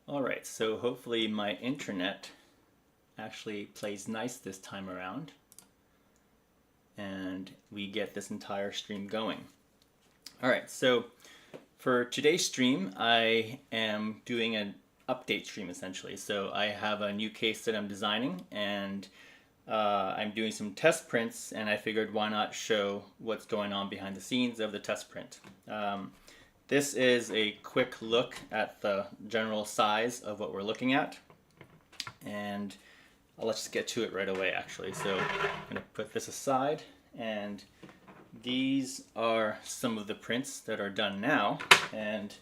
Alright, so hopefully my internet actually plays nice this time around and we get this entire stream going. Alright, so for today's stream I am doing an update stream essentially. So I have a new case that I'm designing and I'm doing some test prints, and I figured why not show what's going on behind the scenes of the test print. This is a quick look at the general size of what we're looking at, and let's just get to it right away actually. So I'm going to put this aside, and these are some of the prints that are done now, and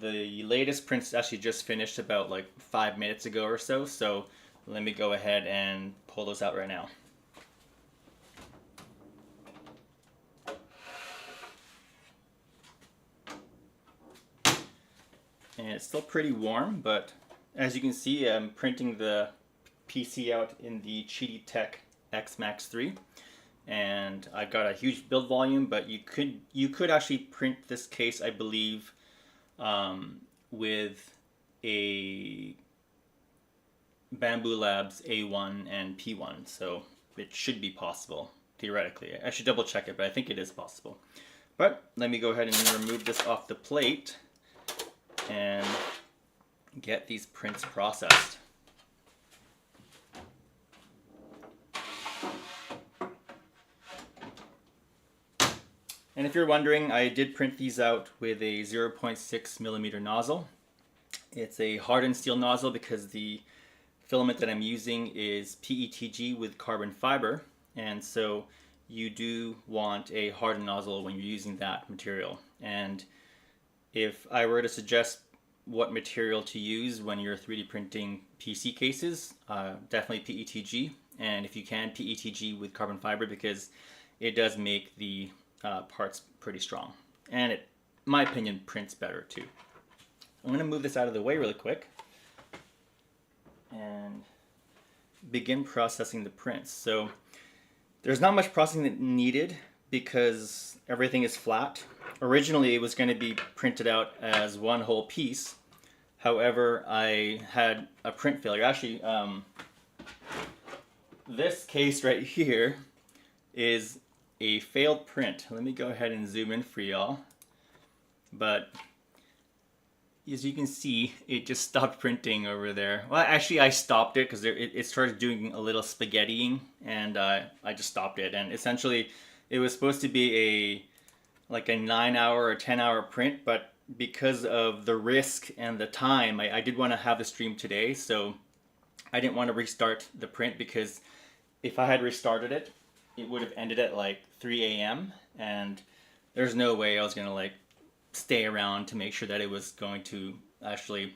the latest prints actually just finished about like 5 minutes ago or so, so let me go ahead and pull those out right now. And it's still pretty warm, but as you can see, I'm printing the PC out in the Cheaty Tech X Max 3, and I got a huge build volume, but you could actually print this case, I believe, with a Bamboo Labs A1 and P1, so it should be possible theoretically. I should double check it, but I think it is possible. But let me go ahead and remove this off the plate and get these prints processed. And if you're wondering, I did print these out with a 0.6 millimeter nozzle. It's a hardened steel nozzle because the filament that I'm using is PETG with carbon fiber, and so you do want a hardened nozzle when you're using that material. And if I were to suggest what material to use when you're 3D printing PC cases, definitely PETG, and if you can, PETG with carbon fiber, because it does make the parts pretty strong, and it, in my opinion, prints better too. I'm going to move this out of the way really quick and begin processing the prints. So there's not much processing needed because everything is flat. Originally it was going to be printed out as one whole piece. However, I had a print failure. Actually, this case right here is a failed print. Let me go ahead and zoom in for y'all. But as you can see, it just stopped printing over there. Well, actually I stopped it because it started doing a little spaghettiing, and I just stopped it. And essentially it was supposed to be like a 9-hour or 10-hour print, but because of the risk and the time, I did want to have the stream today, so I didn't want to restart the print, because if I had restarted it, it would have ended at like 3 a.m. and there's no way I was gonna like stay around to make sure that it was going to actually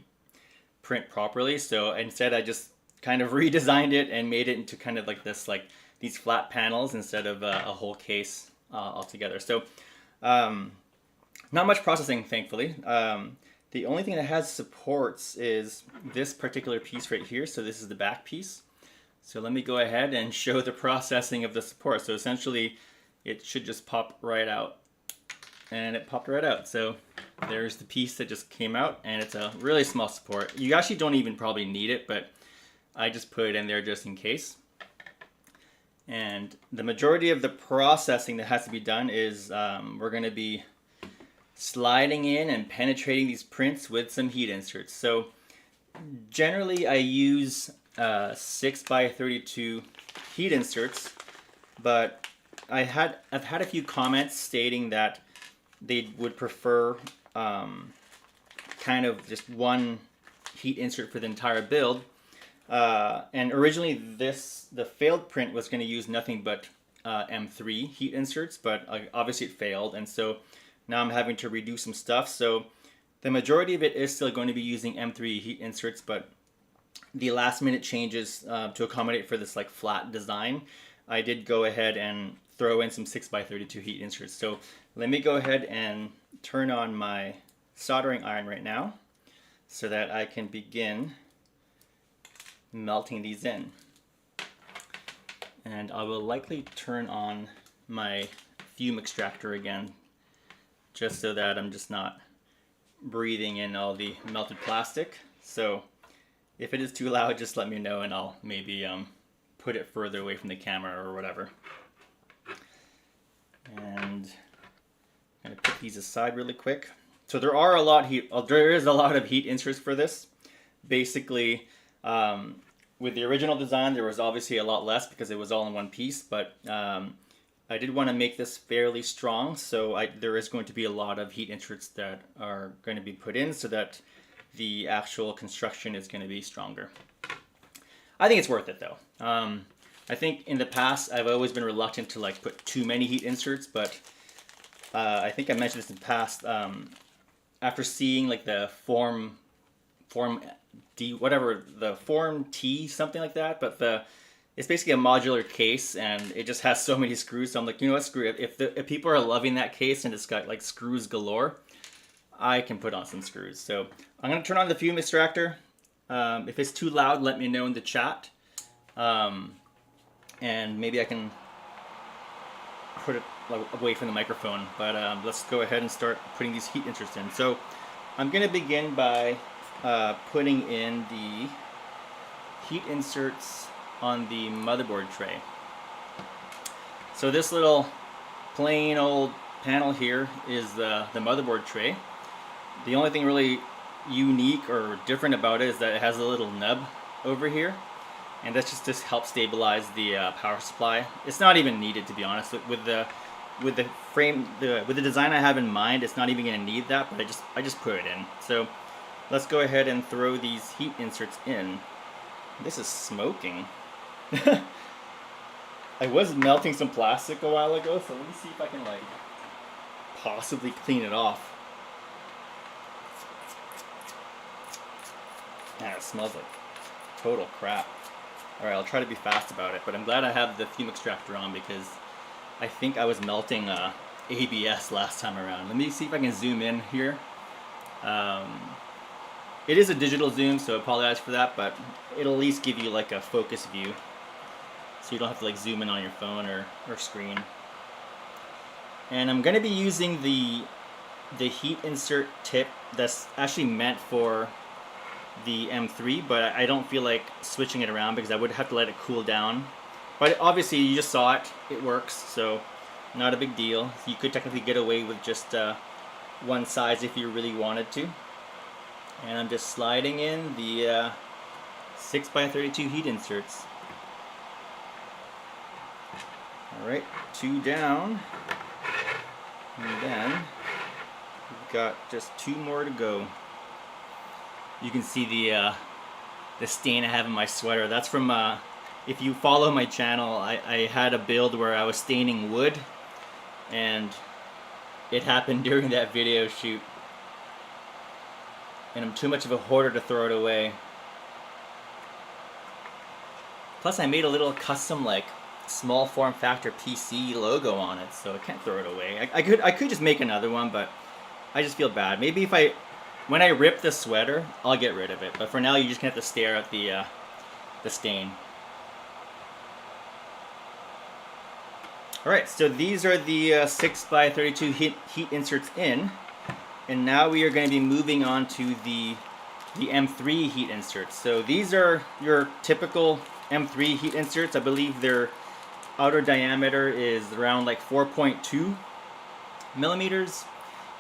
print properly. So instead I just kind of redesigned it and made it into kind of like this, like these flat panels instead of a whole case altogether. So not much processing, thankfully. The only thing that has supports is this particular piece right here. So this is the back piece. So let me go ahead and show the processing of the support. So essentially it should just pop right out. And it popped right out. So there's the piece that just came out, and it's a really small support. You actually don't even probably need it, but I just put it in there just in case. And the majority of the processing that has to be done is we're going to be sliding in and penetrating these prints with some heat inserts. So generally I use 6x32 heat inserts, but I've had a few comments stating that they would prefer kind of just one heat insert for the entire build. And originally the failed print was going to use nothing but M3 heat inserts, but obviously it failed, and so now I'm having to redo some stuff. So the majority of it is still going to be using M3 heat inserts, but the last minute changes to accommodate for this like flat design, I did go ahead and throw in some 6x32 heat inserts. So let me go ahead and turn on my soldering iron right now so that I can begin melting these in. And I will likely turn on my fume extractor again, just so that I'm just not breathing in all the melted plastic. So if it is too loud, just let me know and I'll maybe put it further away from the camera or whatever. And I'm gonna put these aside really quick. So there is a lot of heat inserts for this. Basically, with the original design, there was obviously a lot less because it was all in one piece, but I did want to make this fairly strong, so there is going to be a lot of heat inserts that are going to be put in so that the actual construction is going to be stronger. I think it's worth it though. I think in the past I've always been reluctant to like put too many heat inserts, but I think I mentioned this in the past. After seeing like the Form D, whatever, the Form T, something like that, but it's basically a modular case and it just has so many screws. So I'm like, you know what, screw it. If people are loving that case and it's got like screws galore, I can put on some screws. So I'm gonna turn on the fume extractor. If it's too loud, let me know in the chat. And maybe I can put it away from the microphone. But let's go ahead and start putting these heat inserts in. So I'm gonna begin by putting in the heat inserts on the motherboard tray. So this little plain old panel here is the motherboard tray. The only thing really unique or different about it is that it has a little nub over here, and that's just to help stabilize the power supply. It's not even needed, to be honest. With the frame, with the design I have in mind, it's not even going to need that, but I just put it in. So let's go ahead and throw these heat inserts in. This is smoking. I was melting some plastic a while ago, so let me see if I can like possibly clean it off. Yeah, it smells like total crap. Alright, I'll try to be fast about it, but I'm glad I have the fume extractor on because I think I was melting ABS last time around. Let me see if I can zoom in here. It is a digital zoom, so I apologize for that, but it'll at least give you like a focus view, so you don't have to like zoom in on your phone or screen. And I'm going to be using the heat insert tip that's actually meant for the M3, but I don't feel like switching it around because I would have to let it cool down. But obviously you just saw it, it works, so not a big deal. You could technically get away with just one size if you really wanted to. And I'm just sliding in the 6x32 heat inserts. Alright, 2 down. And then we've got just 2 more to go. You can see the stain I have in my sweater. That's from, if you follow my channel, I had a build where I was staining wood, and it happened during that video shoot. And I'm too much of a hoarder to throw it away. Plus I made a little custom like small form factor PC logo on it, so I can't throw it away. I could just make another one, but I just feel bad. Maybe when I rip the sweater, I'll get rid of it. But for now, you're just gonna have to stare at the stain. All right, so these are the 6x32 heat inserts in. And now we are going to be moving on to the M3 heat inserts. So these are your typical M3 heat inserts. I believe their outer diameter is around like 4.2 millimeters.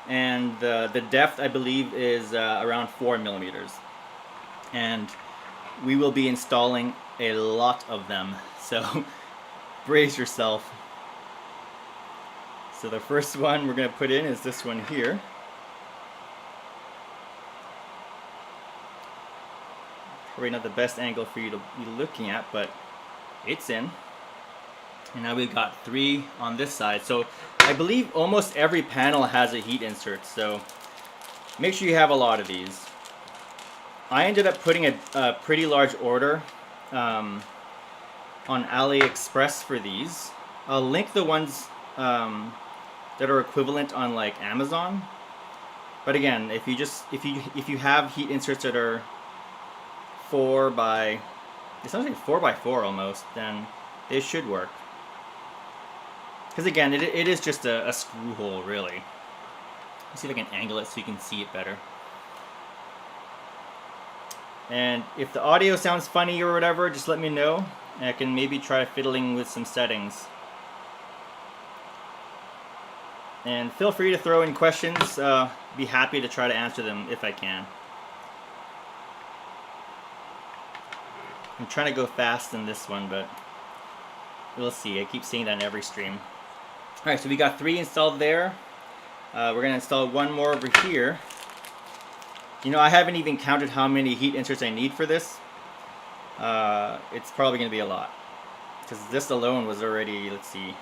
And the depth, I believe, is around 4 millimeters. And we will be installing a lot of them. So brace yourself. So the first one we're going to put in is this one here. Probably not the best angle for you to be looking at, but it's in. And now we've got 3 on this side. So I believe almost every panel has a heat insert, so make sure you have a lot of these. I ended up putting a pretty large order on AliExpress for these. I'll link the ones that are equivalent on like Amazon. But again, if you have heat inserts that are 4x, it sounds like 4x4 almost, then they should work. Because again, it is just a screw hole, really. Let's see if I can angle it so you can see it better. And if the audio sounds funny or whatever, just let me know, and I can maybe try fiddling with some settings. And feel free to throw in questions. Be happy to try to answer them if I can. I'm trying to go fast in this one, but we'll see. I keep seeing that in every stream. Alright, so we got 3 installed there. We're going to install one more over here. You know, I haven't even counted how many heat inserts I need for this. It's probably going to be a lot. Because this alone was already, let's see,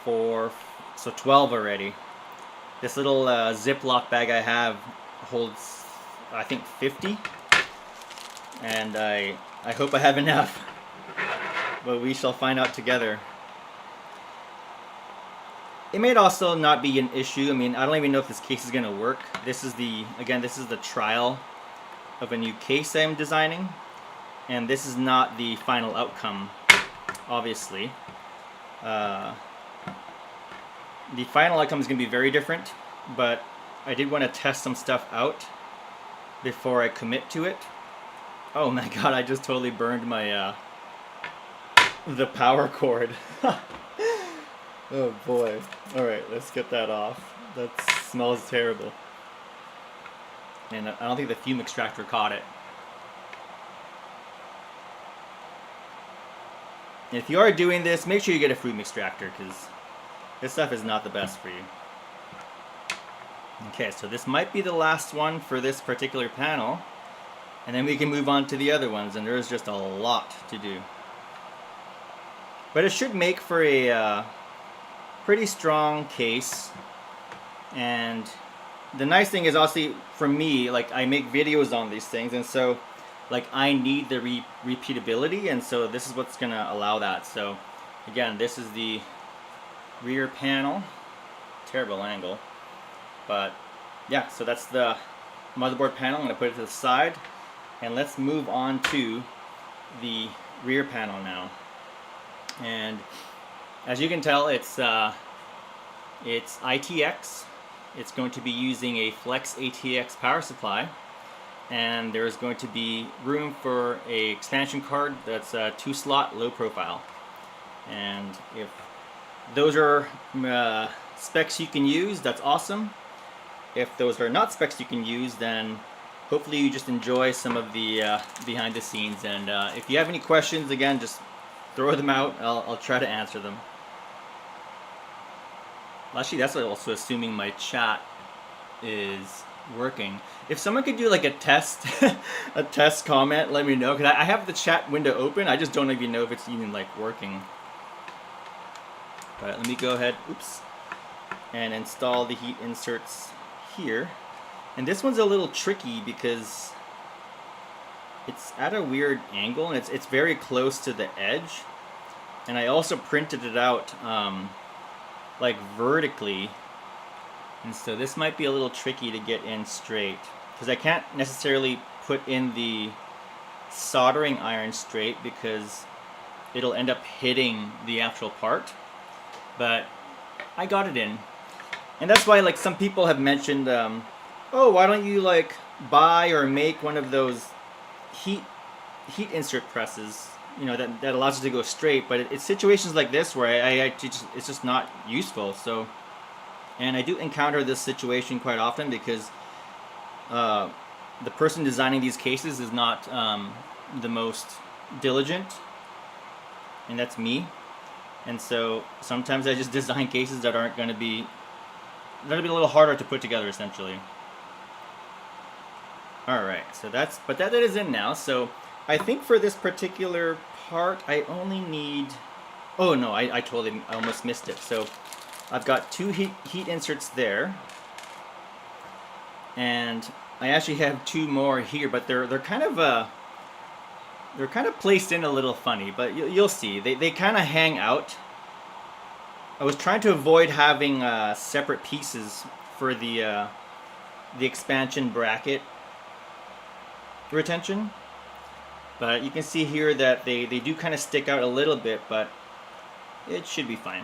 4, so 12 already. This little Ziploc bag I have holds, I think, 50. And I hope I have enough. But we shall find out together. It may also not be an issue. I mean, I don't even know if this case is going to work. This is the, again, this is the trial of a new case I'm designing. And this is not the final outcome, obviously. The final outcome is going to be very different, but I did want to test some stuff out before I commit to it. Oh my god, I just totally burned my, the power cord. Oh boy. Alright, let's get that off. That smells terrible. And I don't think the fume extractor caught it. And if you are doing this, make sure you get a fume extractor, because this stuff is not the best for you. Okay, so this might be the last one for this particular panel. And then we can move on to the other ones, and there's just a lot to do. But it should make for a pretty strong case. And the nice thing is also for me, like I make videos on these things, and so like I need the repeatability, and so this is what's gonna allow that. So again, this is the rear panel. Terrible angle. But yeah, so that's the motherboard panel. I'm gonna put it to the side. And let's move on to the rear panel now. And as you can tell, it's ITX. It's going to be using a Flex ATX power supply, and there's going to be room for a expansion card that's a 2-slot low profile. And if those are specs you can use, that's awesome. If those are not specs you can use, then hopefully you just enjoy some of the behind the scenes. And if you have any questions, again, just throw them out. I'll try to answer them. Well, actually, that's also assuming my chat is working. If someone could do like a test, a test comment, let me know, because I have the chat window open. I just don't even know if it's even like working. But let me go ahead, oops, and install the heat inserts here. And this one's a little tricky because it's at a weird angle, and it's very close to the edge. And I also printed it out like vertically, and so this might be a little tricky to get in straight, because I can't necessarily put in the soldering iron straight because it'll end up hitting the actual part. But I got it in, and that's why like some people have mentioned, oh, why don't you like buy or make one of those heat insert presses, you know, that allows you to go straight. But it's situations like this where it's just not useful. So, and I do encounter this situation quite often because the person designing these cases is not the most diligent, and that's me. And so sometimes I just design cases that aren't going to be, that'll be a little harder to put together essentially. Alright, so that is in now. So I think for this particular part I only need, oh no, I almost missed it. So I've got 2 heat inserts there, and I actually have 2 more here, but they're kind of placed in a little funny, but you'll see. They kind of hang out. I was trying to avoid having separate pieces for the expansion bracket retention, but you can see here that they do kind of stick out a little bit, but it should be fine.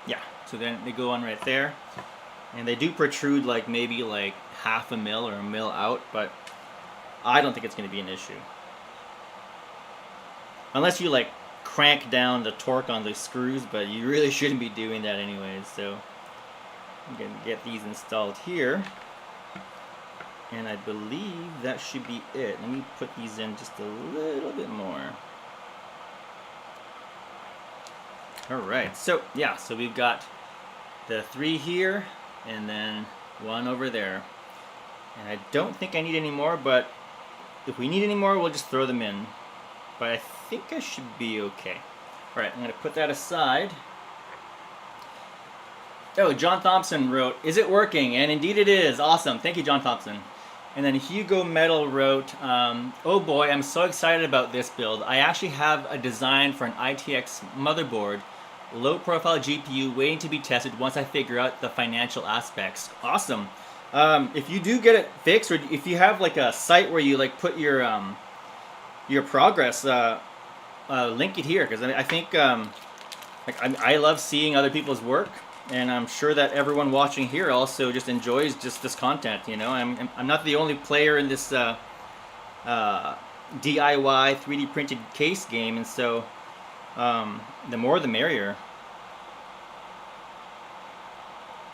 Yeah, so then they go on right there, and they do protrude like maybe like 1/2 mil or 1 mil out, but I don't think it's going to be an issue. Unless you like crank down the torque on the screws, but you really shouldn't be doing that anyways. So I'm going to get these installed here. And I believe that should be it. Let me put these in just a little bit more. Alright, so yeah, so we've got the 3 here and then 1 over there. And I don't think I need any more, but if we need any more, we'll just throw them in. But I think I should be okay. Alright, I'm going to put that aside. Oh, John Thompson wrote, "Is it working?" And indeed it is. Awesome. Thank you, John Thompson. And then Hugo Metal wrote, "Oh boy, I'm so excited about this build. I actually have a design for an ITX motherboard, low profile GPU, waiting to be tested once I figure out the financial aspects." Awesome. If you do get it fixed, or if you have like a site where you like put your progress, link it here, because I think I love seeing other people's work. And I'm sure that everyone watching here also just enjoys just this content. You know, I'm not the only player in this DIY 3D printed case game, and so the more the merrier.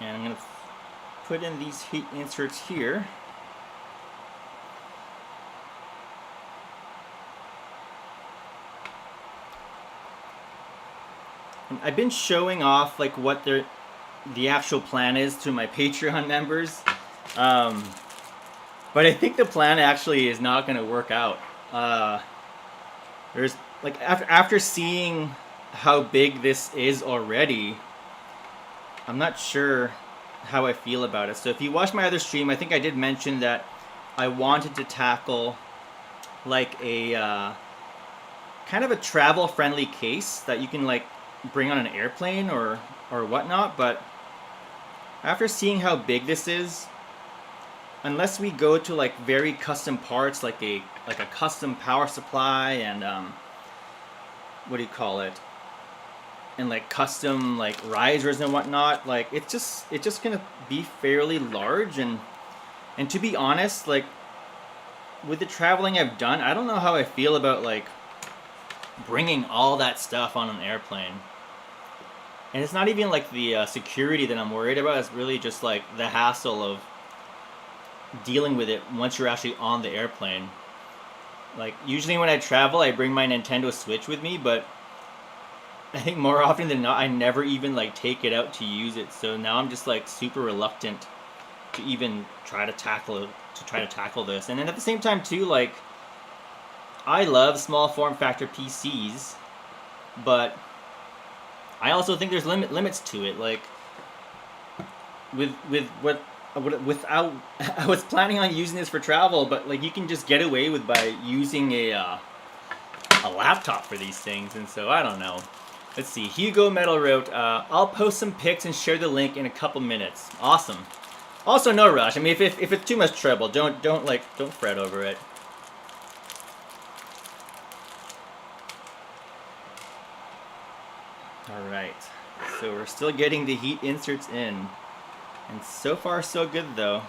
And I'm gonna put in these heat inserts here. And I've been showing off like what the actual plan is to my Patreon members, but I think the plan actually is not going to work out. There's like after seeing how big this is already, I'm not sure how I feel about it. So if you watch my other stream, I think I did mention that I wanted to tackle like a kind of a travel-friendly case that you can like bring on an airplane or whatnot, but after seeing how big this is, unless we go to like very custom parts, like a custom power supply and what do you call it, and like custom like risers and whatnot, like it's just gonna be fairly large. And to be honest, like with the traveling I've done, I don't know how I feel about like bringing all that stuff on an airplane. And it's not even like the security that I'm worried about. It's really just like the hassle of dealing with it once you're actually on the airplane. Like usually when I travel, I bring my Nintendo Switch with me, but I think more often than not, I never even like take it out to use it. So now I'm just like super reluctant to even try to tackle this. And then at the same time too, like I love small form factor PCs, but I also think there's limits to it. Like without I was planning on using this for travel, but like you can just get away with by using a laptop for these things. And so I don't know. Let's see. Hugo Metal wrote, "I'll post some pics and share the link in a couple minutes." Awesome. Also, no rush. I mean, if it's too much trouble, don't fret over it. Alright, so we're still getting the heat inserts in. And so far so good though.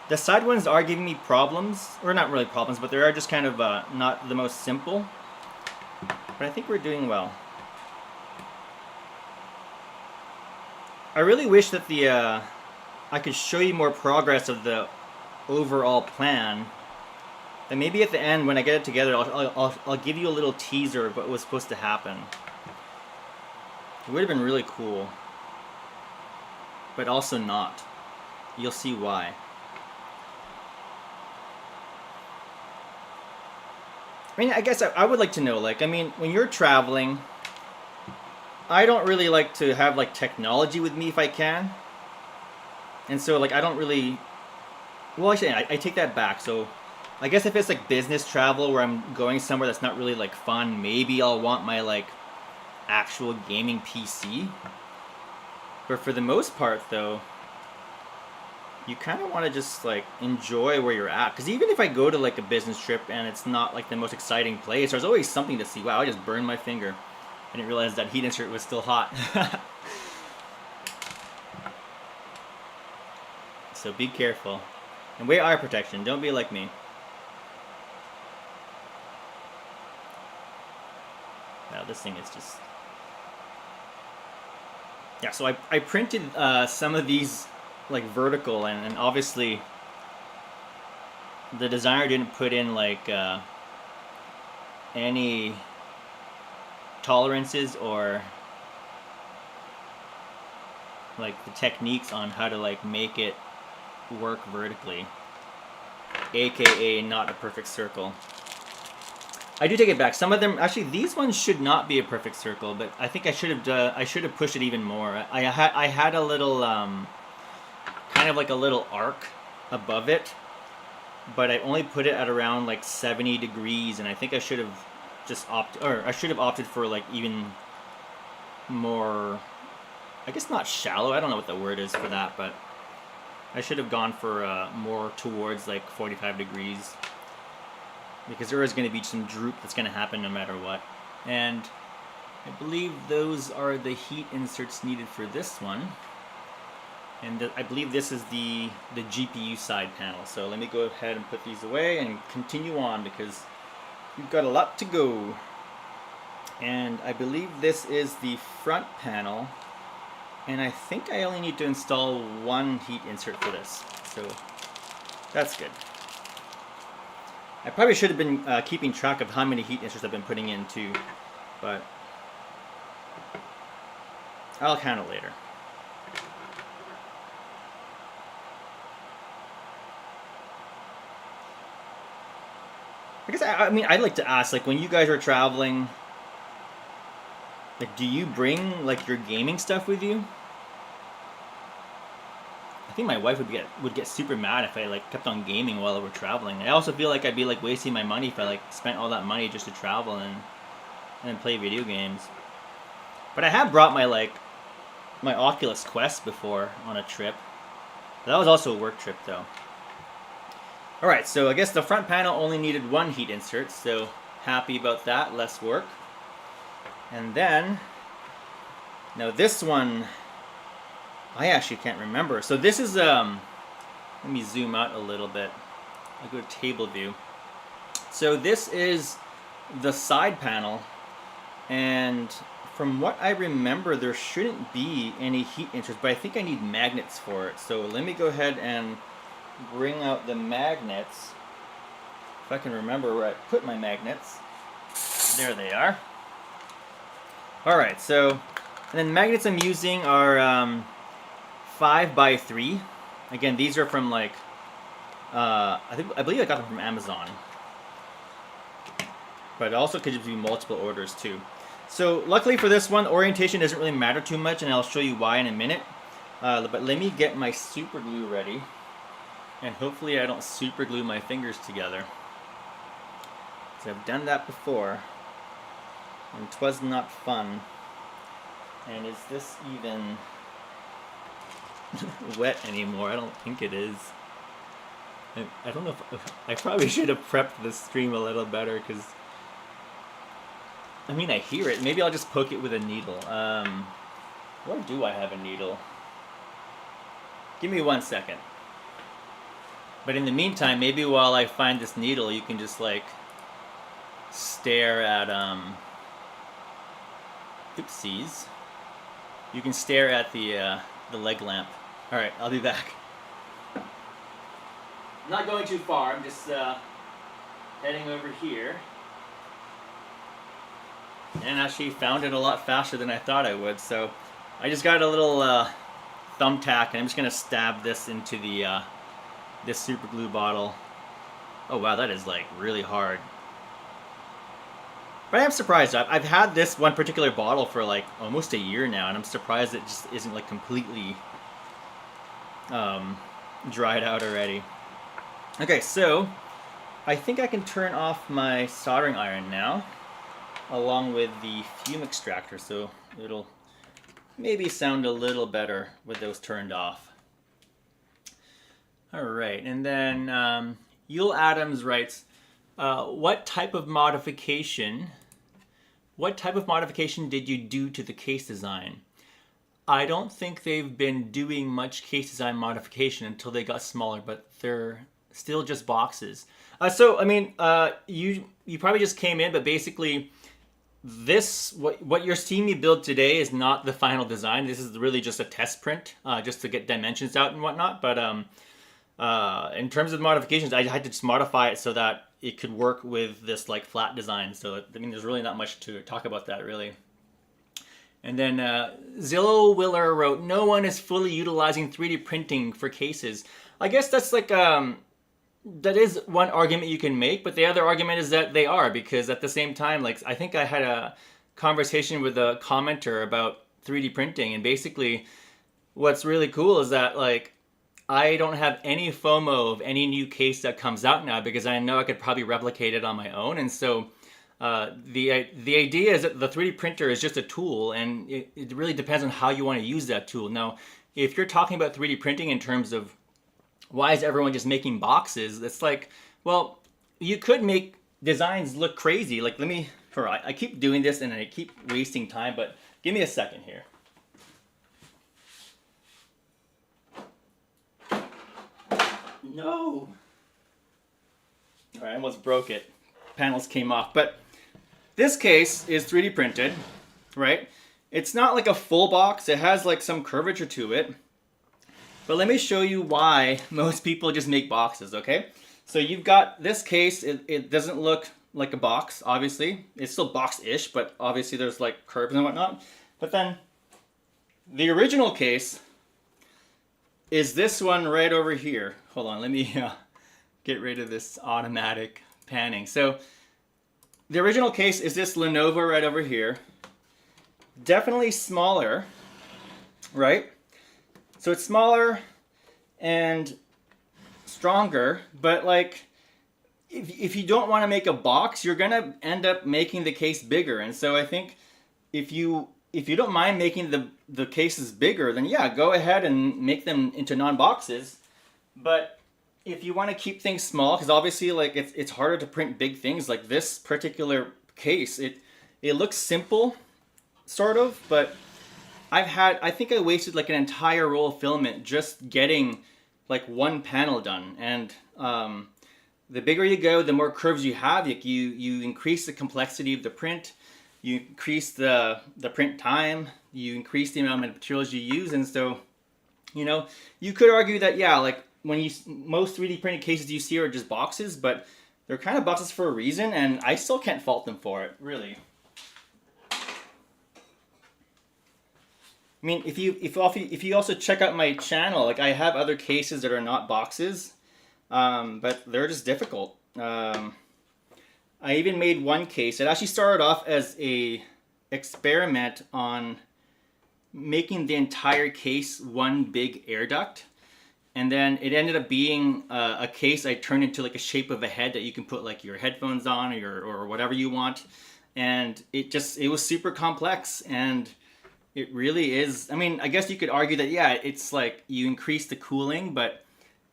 The side ones are giving me problems, or not really problems, but they are just kind of not the most simple. But I think we're doing well. I really wish that I could show you more progress of the overall plan. And maybe at the end when I get it together, I'll give you a little teaser of what was supposed to happen. It would have been really cool, but also not. You'll see why. I mean, I guess I would like to know, like, I mean, when you're traveling, I don't really like to have, like, technology with me if I can. And so, like, I don't really... Well, actually, I take that back. So, I guess if it's, like, business travel where I'm going somewhere that's not really, like, fun, maybe I'll want my, like, actual gaming PC. But for the most part though, you kind of want to just like enjoy where you're at, because even if I go to like a business trip and it's not like the most exciting place, there's always something to see. Wow, I just burned my finger. I didn't realize that heat insert was still hot. So be careful and wear eye protection, don't be like me. Wow, this thing is just... Yeah, so I printed some of these like vertical, and obviously the designer didn't put in like any tolerances or like the techniques on how to like make it work vertically, aka not a perfect circle. I do take it back. Some of them, actually, these ones should not be a perfect circle, but I think I should have pushed it even more. I had a little kind of like a little arc above it, but I only put it at around like 70 degrees, and I think I should have just opted for like even more, I guess not shallow, I don't know what the word is for that, but I should have gone for more towards like 45 degrees, because there is going to be some droop that's going to happen no matter what. And I believe those are the heat inserts needed for this one. And I believe this is the GPU side panel. So let me go ahead and put these away and continue on, because we've got a lot to go. And I believe this is the front panel. And I think I only need to install one heat insert for this. So that's good. I probably should have been keeping track of how many heat inserts I've been putting in too, but I'll count it later. I guess I mean, I'd like to ask, like, when you guys are traveling, like, do you bring like your gaming stuff with you? I think my wife would get super mad if I like kept on gaming while we were traveling. I also feel like I'd be like wasting my money if I like spent all that money just to travel and play video games. But I have brought my Oculus Quest before on a trip. That was also a work trip though. Alright, so I guess the front panel only needed one heat insert, so happy about that, less work. And then, now this one, I actually can't remember. So this is, let me zoom out a little bit. I'll go to table view. So this is the side panel, and from what I remember, there shouldn't be any heat inserts, but I think I need magnets for it. So let me go ahead and bring out the magnets. If I can remember where I put my magnets. There they are. Alright, so, and then the magnets I'm using are 5x3. Again, these are from like, I believe I got them from Amazon. But it also could just be multiple orders too. So luckily for this one, orientation doesn't really matter too much, and I'll show you why in a minute. But let me get my super glue ready, and hopefully I don't super glue my fingers together. So I've done that before, and 'twas not fun. And is this even wet anymore? I don't think it is. I don't know if I probably should have prepped the stream a little better, because I mean, I hear it. Maybe I'll just poke it with a needle. Where do I have a needle? Give me 1 second. But in the meantime, maybe while I find this needle, you can just like stare at oopsies. You can stare at the leg lamp. All right, I'll be back. I'm not going too far. I'm just heading over here. And actually found it a lot faster than I thought I would. So I just got a little thumbtack, and I'm just gonna stab this into the this super glue bottle. Oh wow, that is like really hard. But I am surprised. I've had this one particular bottle for like almost a year now, and I'm surprised it just isn't like completely dried out already. Okay, so I think I can turn off my soldering iron now, along with the fume extractor, so it'll maybe sound a little better with those turned off. All right, and then Yule Adams writes, what type of modification did you do to the case design? I don't think they've been doing much case design modification until they got smaller, but they're still just boxes. So I mean, you probably just came in, but basically what you're seeing me build today is not the final design. This is really just a test print, just to get dimensions out and whatnot. But in terms of modifications, I had to just modify it so that it could work with this like flat design. So I mean, there's really not much to talk about that really. And then Zillow Willer wrote, "No one is fully utilizing 3D printing for cases." I guess that's like that is one argument you can make, but the other argument is that they are, because at the same time, like I think I had a conversation with a commenter about 3D printing, and basically what's really cool is that like I don't have any FOMO of any new case that comes out now, because I know I could probably replicate it on my own. And so the idea is that the 3D printer is just a tool, and it really depends on how you want to use that tool. Now, if you're talking about 3D printing in terms of why is everyone just making boxes, it's like, well, you could make designs look crazy. Like, I keep doing this and I keep wasting time, but give me a second here. No. All right, I almost broke it. Panels came off. But this case is 3D printed, right? It's not like a full box. It has like some curvature to it. But let me show you why most people just make boxes, okay? So you've got this case. It doesn't look like a box, obviously. It's still box-ish, but obviously there's like curves and whatnot. But then the original case is this one right over here. Hold on, let me get rid of this automatic panning. So the original case is this Lenovo right over here. Definitely smaller, right? So it's smaller and stronger, but like if you don't want to make a box, you're gonna end up making the case bigger. And so I think if you don't mind making the cases bigger, then yeah, go ahead and make them into non-boxes. But if you want to keep things small, because obviously like it's harder to print big things, like this particular case, it looks simple, sort of, but I think I wasted like an entire roll of filament just getting like one panel done. And the bigger you go, the more curves you have. You increase the complexity of the print, you increase the print time, you increase the amount of materials you use. And so, you know, you could argue that, yeah, like most 3D printed cases you see are just boxes, but they're kind of boxes for a reason, and I still can't fault them for it, really. I mean, if you also check out my channel, like I have other cases that are not boxes, but they're just difficult. I even made one case. It actually started off as a experiment on making the entire case one big air duct, and then it ended up being a case I turned into like a shape of a head that you can put like your headphones on or whatever you want, and it was super complex. And it really is. I mean, I guess you could argue that, yeah, it's like you increase the cooling, but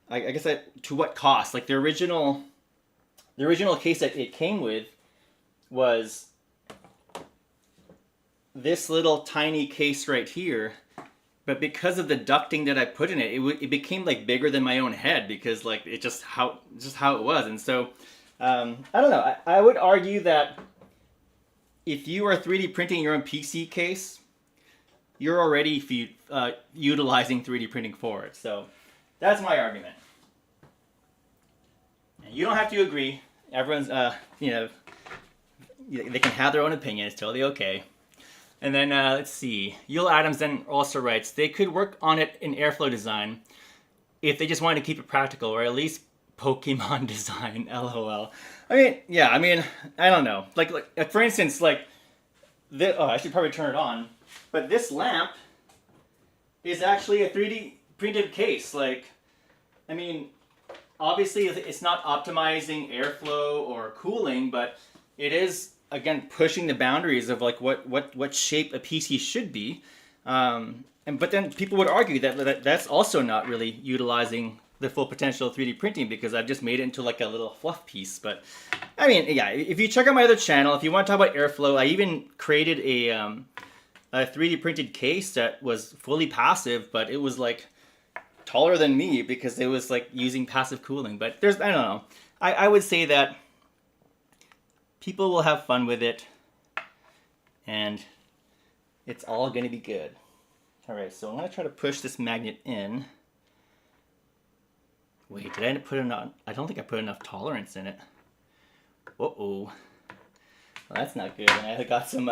I guess that to what cost? Like the original case that it came with was this little tiny case right here, but because of the ducting that I put in it, it became like bigger than my own head, because like it just how it was. And so I don't know. I would argue that if you are 3D printing your own PC case, you're already utilizing 3D printing for it. So that's my argument. And you don't have to agree. Everyone's, they can have their own opinion. It's totally okay. And then let's see. Yul Adams then also writes, they could work on it in airflow design if they just wanted to keep it practical, or at least Pokemon design. LOL. I mean, yeah. I mean, I don't know. Like for instance, like I should probably turn it on. But this lamp is actually a 3D printed case. Like, I mean, obviously it's not optimizing airflow or cooling, but it is, again, pushing the boundaries of like what shape a PC should be. But then people would argue that that's also not really utilizing the full potential of 3D printing, because I've just made it into like a little fluff piece. But I mean, yeah, if you check out my other channel, if you want to talk about airflow, I even created a 3D printed case that was fully passive, but it was like taller than me because it was like using passive cooling. But I don't know. I would say that people will have fun with it. and it's all going to be good. All right, so I'm going to try to push this magnet in. Wait, did I put enough? I don't think I put enough tolerance in it. Uh-oh. Well, that's not good. And I got some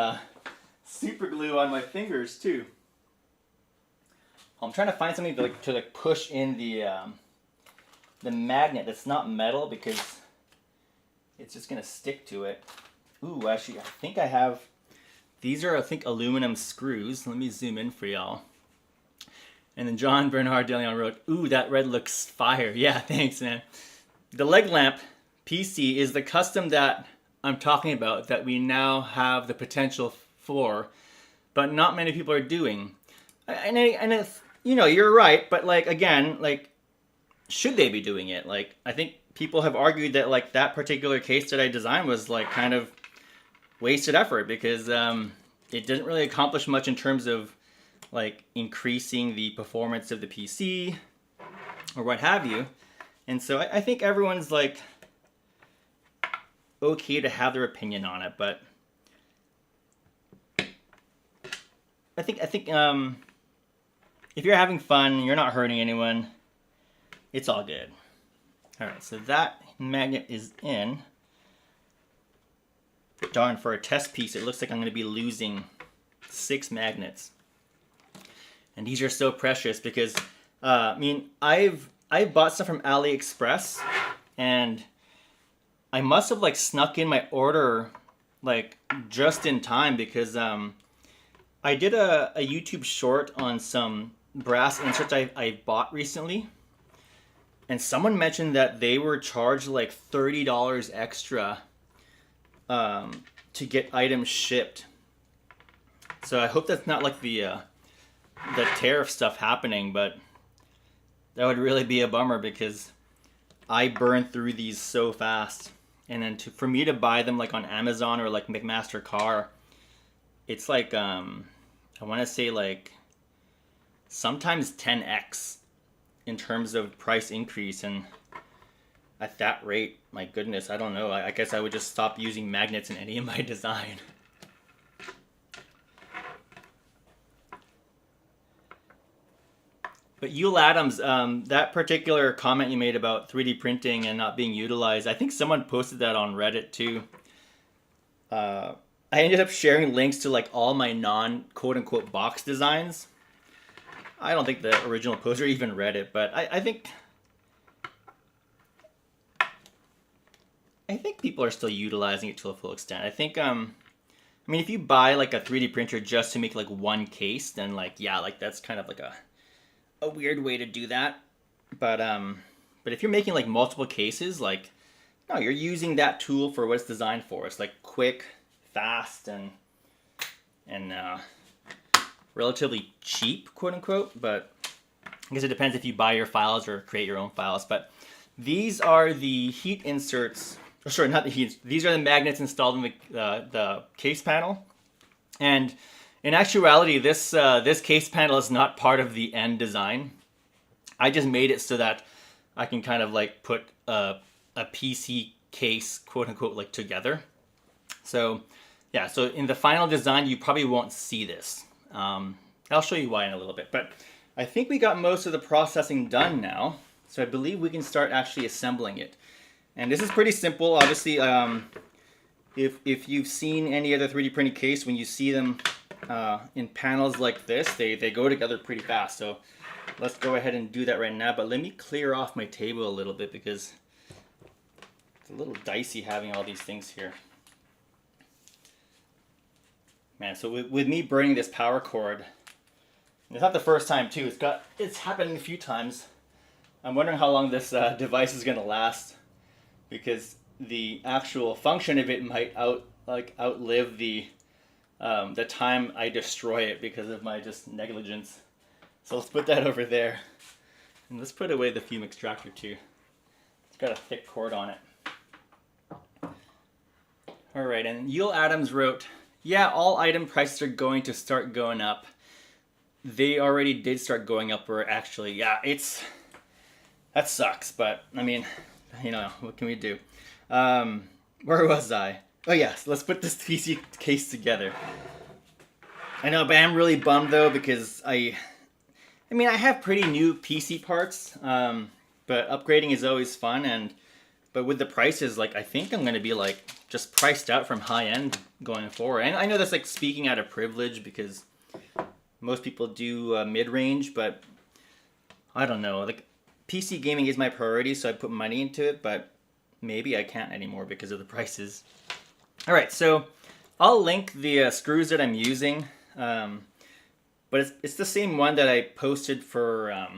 super glue on my fingers too. I'm trying to find something to push in the magnet that's not metal, because it's just going to stick to it. Ooh, actually, I think I have... These are, I think, aluminum screws. Let me zoom in for y'all. And then John Bernard de Leon wrote, ooh, that red looks fire. Yeah, thanks, man. The leg lamp PC is the custom that I'm talking about, that we now have the potential for, but not many people are doing. And if, you know, you're right, but like, again, like, should they be doing it? Like, I think people have argued that like that particular case that I designed was like kind of wasted effort, because it didn't really accomplish much in terms of like increasing the performance of the PC or what have you. And so I think everyone's like okay to have their opinion on it, but I think if you're having fun, you're not hurting anyone, it's all good. All right, so that magnet is in. Darn, for a test piece, it looks like I'm going to be losing 6 magnets. And these are so precious because, I mean, I bought stuff from AliExpress, and I must have like snuck in my order like just in time, because I did a YouTube short on some brass inserts I bought recently, and someone mentioned that they were charged like $30 extra to get items shipped. So I hope that's not like the tariff stuff happening, but that would really be a bummer, because I burned through these so fast. And then for me to buy them like on Amazon or like McMaster Car, it's like I want to say like sometimes 10x in terms of price increase. And at that rate, my goodness, I don't know. I guess I would just stop using magnets in any of my design. But Yule Adams, that particular comment you made about 3D printing and not being utilized, I think someone posted that on Reddit too. I ended up sharing links to like all my non-quote-unquote box designs. I don't think the original poster even read it, but I think people are still utilizing it to a full extent. I think, I mean, if you buy like a 3D printer just to make like one case, then like, yeah, like that's kind of like a weird way to do that. But if you're making like multiple cases, like, no, you're using that tool for what it's designed for. It's like quick, fast, and relatively cheap, quote unquote. But I guess it depends if you buy your files or create your own files. But these are the heat inserts, or sorry, not the heat. These are the magnets installed in the case panel. And in actuality, this case panel is not part of the end design. I just made it so that I can kind of like put a PC case, quote unquote, like together. So yeah, so in the final design, you probably won't see this. I'll show you why in a little bit. But I think we got most of the processing done now. So I believe we can start actually assembling it. And this is pretty simple. Obviously, if you've seen any other 3D printing case, when you see them in panels like this, they go together pretty fast. So let's go ahead and do that right now. But let me clear off my table a little bit, because it's a little dicey having all these things here. Man, so with me burning this power cord, it's not the first time too. It's happened a few times. I'm wondering how long this device is gonna last, because the actual function of it might outlive the time I destroy it because of my just negligence. So let's put that over there, and let's put away the fume extractor too. It's got a thick cord on it. All right, and Yule Adams wrote, yeah, all item prices are going to start going up. They already did start going up, or actually, yeah, that sucks, but I mean, you know, what can we do? Where was I? Oh yes, let's put this PC case together. I know, but I'm really bummed though because I mean, I have pretty new PC parts, but upgrading is always fun. But with the prices, like I think I'm gonna be like just priced out from high end going forward. And I know that's like speaking out of privilege because most people do mid range, but I don't know. Like PC gaming is my priority, so I put money into it. But maybe I can't anymore because of the prices. All right, so I'll link the screws that I'm using. But it's the same one that I posted for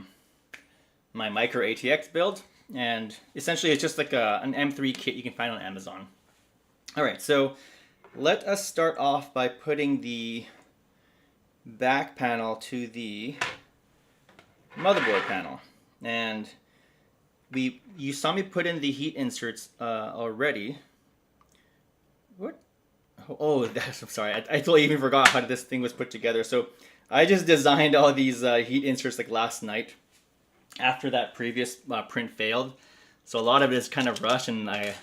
my micro ATX build. And essentially it's just like an M3 kit you can find on Amazon. All right, so let us start off by putting the back panel to the motherboard panel. And you saw me put in the heat inserts already. What? Oh, I'm sorry. I totally even forgot how this thing was put together. So I just designed all these heat inserts like last night after that previous print failed. So a lot of it is kind of rushed, and I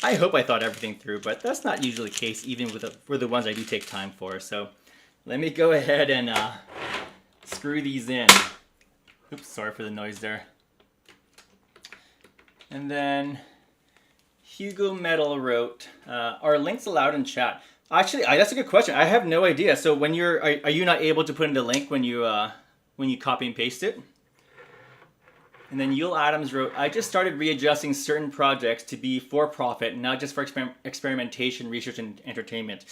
hope I thought everything through, but that's not usually the case even for the ones I do take time for. So let me go ahead and screw these in. Oops, sorry for the noise there. And then Hugo Metal wrote, "Are links allowed in chat?" Actually, that's a good question. I have no idea. So when are you not able to put in the link when you copy and paste it? And then Yule Adams wrote, "I just started readjusting certain projects to be for profit, not just for experimentation, research, and entertainment."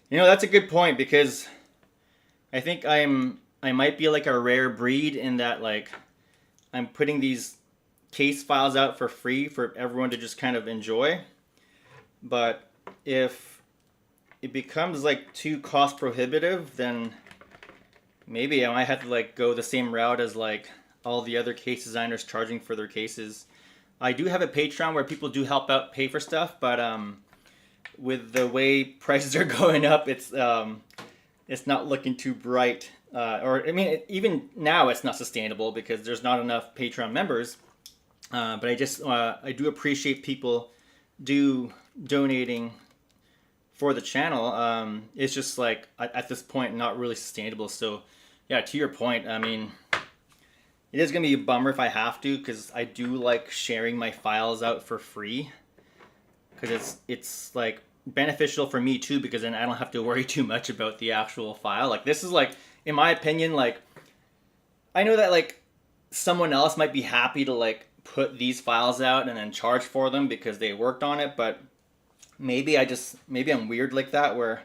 You know, that's a good point because I think I might be like a rare breed in that like I'm putting these case files out for free for everyone to just kind of enjoy. But if it becomes like too cost prohibitive, then maybe I might have to like go the same route as like all the other case designers charging for their cases. I do have a Patreon where people do help out pay for stuff, but with the way prices are going up, it's not looking too bright. Or I mean, even now it's not sustainable because there's not enough Patreon members. But I do appreciate people donating for the channel. It's just like at this point not really sustainable. So yeah, to your point, I mean, it is gonna be a bummer if I have to because I do like sharing my files out for free because it's like beneficial for me too because then I don't have to worry too much about the actual file. Like this is like, in my opinion, like I know that like someone else might be happy to like put these files out and then charge for them because they worked on it, but maybe I'm weird like that where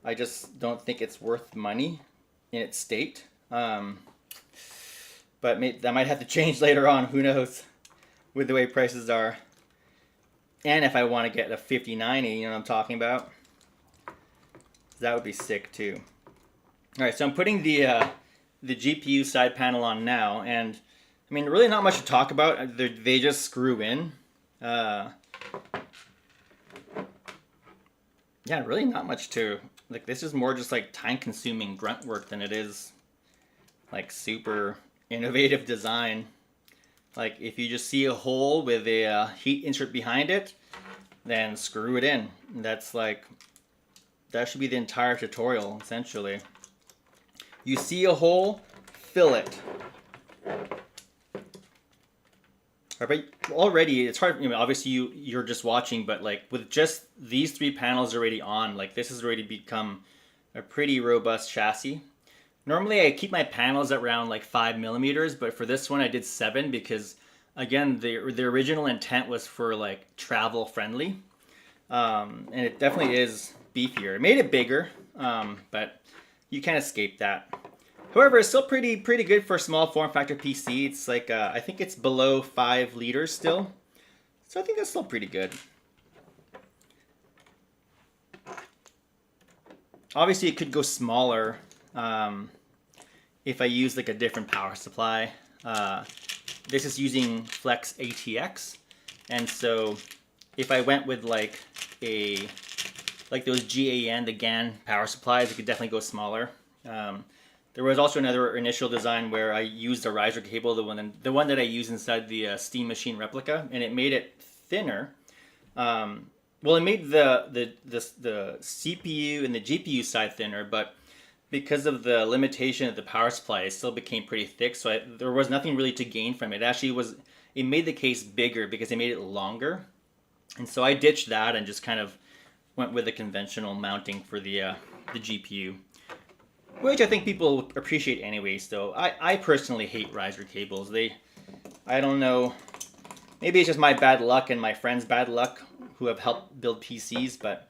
I just don't think it's worth money in its state. But that might have to change later on, who knows, with the way prices are. And if I want to get a 5090, you know what I'm talking about? That would be sick too. All right, so I'm putting the GPU side panel on now, and I mean, really not much to talk about. They just screw in. Yeah, really not much to, like, this is more just like time-consuming grunt work than it is like super innovative design. Like, if you just see a hole with a heat insert behind it, then screw it in. That's like, that should be the entire tutorial, essentially. You see a hole, fill it. But already, it's hard, you know, obviously you're just watching, but like with just these 3 panels already on, like this has already become a pretty robust chassis. Normally I keep my panels at around like 5 millimeters, but for this one I did 7 because, again, the original intent was for like travel friendly. And it definitely is beefier. It made it bigger, but you can't escape that. However, it's still pretty good for a small form factor PC. It's like, I think it's below 5 liters still. So I think that's still pretty good. Obviously, it could go smaller if I use like a different power supply. This is using Flex ATX. And so if I went with like those GAN, the GAN power supplies, it could definitely go smaller. There was also another initial design where I used a riser cable, the one that I used inside the Steam Machine replica, and it made it thinner. Well, it made the CPU and the GPU side thinner, but because of the limitation of the power supply, it still became pretty thick. So there was nothing really to gain from it. It actually was, it made the case bigger because it made it longer. And so I ditched that and just kind of went with the conventional mounting for the GPU, which I think people appreciate anyways. Though I personally hate riser cables. I don't know, maybe it's just my bad luck and my friends' bad luck who have helped build PCs, but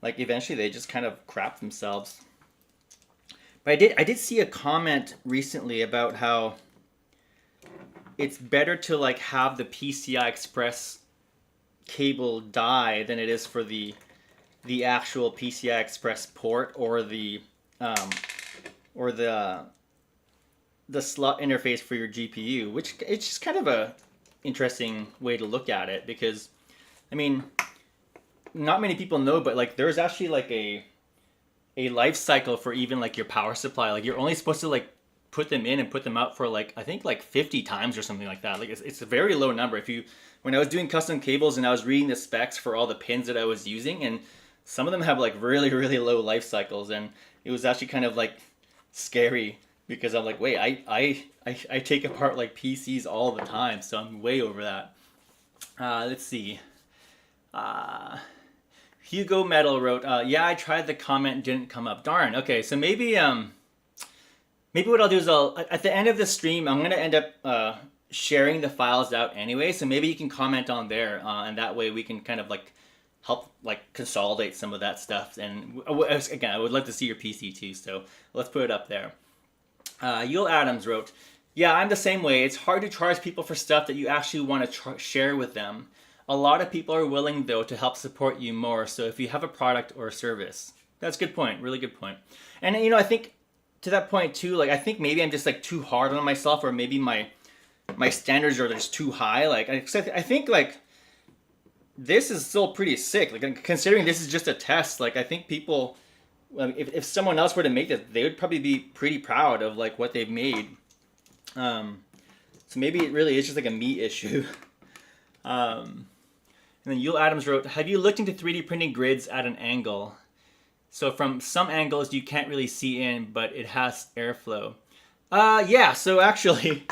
like eventually they just kind of crap themselves. But I did see a comment recently about how it's better to like have the PCI Express cable die than it is for the actual PCI Express port or the slot interface for your GPU, which it's just kind of a interesting way to look at it, because I mean, not many people know, but like there's actually like a life cycle for even like your power supply. Like you're only supposed to like put them in and put them out for like, I think like 50 times or something like that. Like it's a very low number. When I was doing custom cables and I was reading the specs for all the pins that I was using, and some of them have like really, really low life cycles, and it was actually kind of like scary because I'm like, wait, I take apart like PCs all the time, so I'm way over that. Let's see. Hugo Metal wrote, yeah, I tried the comment, didn't come up. Darn. Okay, so maybe what I'll do is at the end of the stream, I'm going to end up sharing the files out anyway, so maybe you can comment on there, and that way we can kind of like help like consolidate some of that stuff. And again, I would love to see your PC too, so let's put it up there. Yul Adams wrote, yeah, I'm the same way. It's hard to charge people for stuff that you actually want to share with them. A lot of people are willing, though, to help support you more, so if you have a product or a service. That's a good point, really good point. And, you know, I think to that point, too, like, I think maybe I'm just, like, too hard on myself, or maybe my standards are just too high. Like, I think, like, this is still pretty sick. Like, considering this is just a test, like, I think people, if someone else were to make this, they would probably be pretty proud of, like, what they've made. So maybe it really is just, like, a me issue. And then Yul Adams wrote, have you looked into 3D printing grids at an angle? So from some angles you can't really see in, but it has airflow. Yeah, so actually,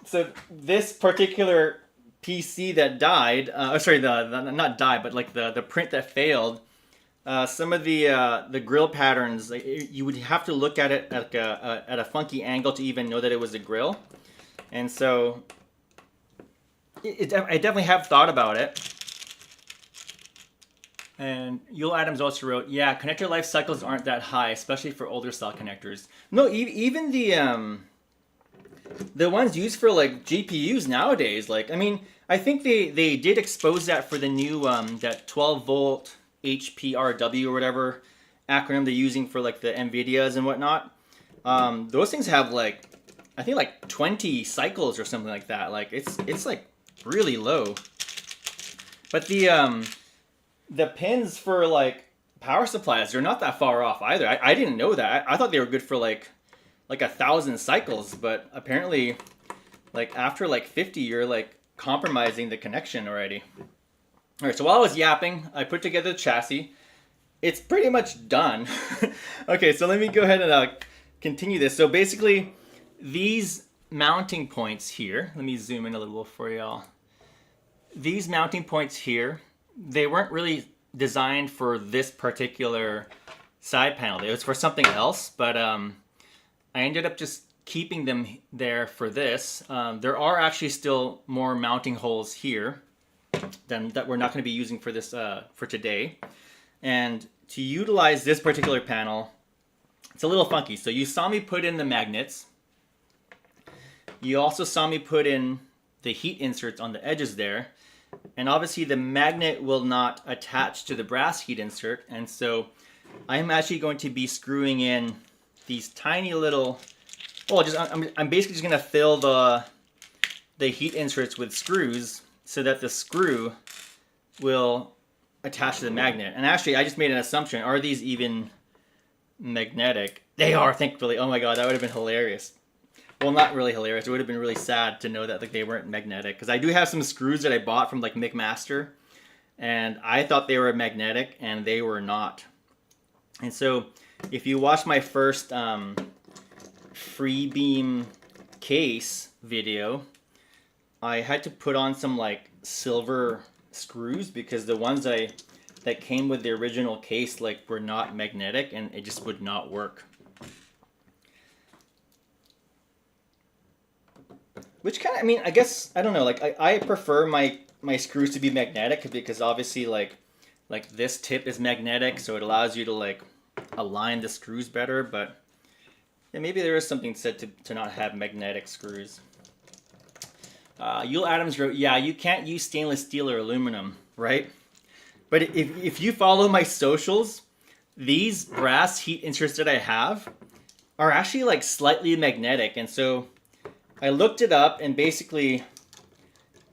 so this particular PC that died, not died, but like the print that failed, some of the grill patterns, like, you would have to look at it at a funky angle to even know that it was a grill. And so I definitely have thought about it. And Yul Adams also wrote, yeah, connector life cycles aren't that high, especially for older style connectors. No, even the ones used for like GPUs nowadays, like, I mean, I think they did expose that for the new that 12 volt HPRW or whatever acronym they're using for like the NVIDIAs and whatnot. Those things have like, I think like 20 cycles or something like that. Like it's like really low. But the pins for like power supplies, they're not that far off either. I didn't know that. I thought they were good for like 1,000 cycles, but apparently like after like 50 you're like compromising the connection already. All right, so while I was yapping, I put together the chassis. It's pretty much done. Okay, so let me go ahead and continue this. So basically these mounting points here, let me zoom in a little for y'all. These mounting points here, they weren't really designed for this particular side panel. It was for something else, but I ended up just keeping them there for this. There are actually still more mounting holes here that we're not going to be using for this for today. And to utilize this particular panel, it's a little funky. So you saw me put in the magnets. You also saw me put in the heat inserts on the edges there. And obviously the magnet will not attach to the brass heat insert, and so I'm actually going to be screwing in these tiny little, I'm basically just going to fill the heat inserts with screws so that the screw will attach to the magnet. And actually I just made an assumption, are these even magnetic? They are, thankfully. Oh my god, that would have been hilarious. Well, not really hilarious. It would have been really sad to know that like they weren't magnetic, because I do have some screws that I bought from like McMaster, and I thought they were magnetic, and they were not. And so if you watch my first free beam case video, I had to put on some like silver screws because the ones that came with the original case like were not magnetic and it just would not work. Which kind of, I mean, I guess, I don't know, like I prefer my screws to be magnetic because obviously like this tip is magnetic, so it allows you to like align the screws better, but yeah, maybe there is something said to not have magnetic screws. Yule Adams wrote, yeah, you can't use stainless steel or aluminum, right? But if you follow my socials, these brass heat inserts that I have are actually like slightly magnetic. And so I looked it up and basically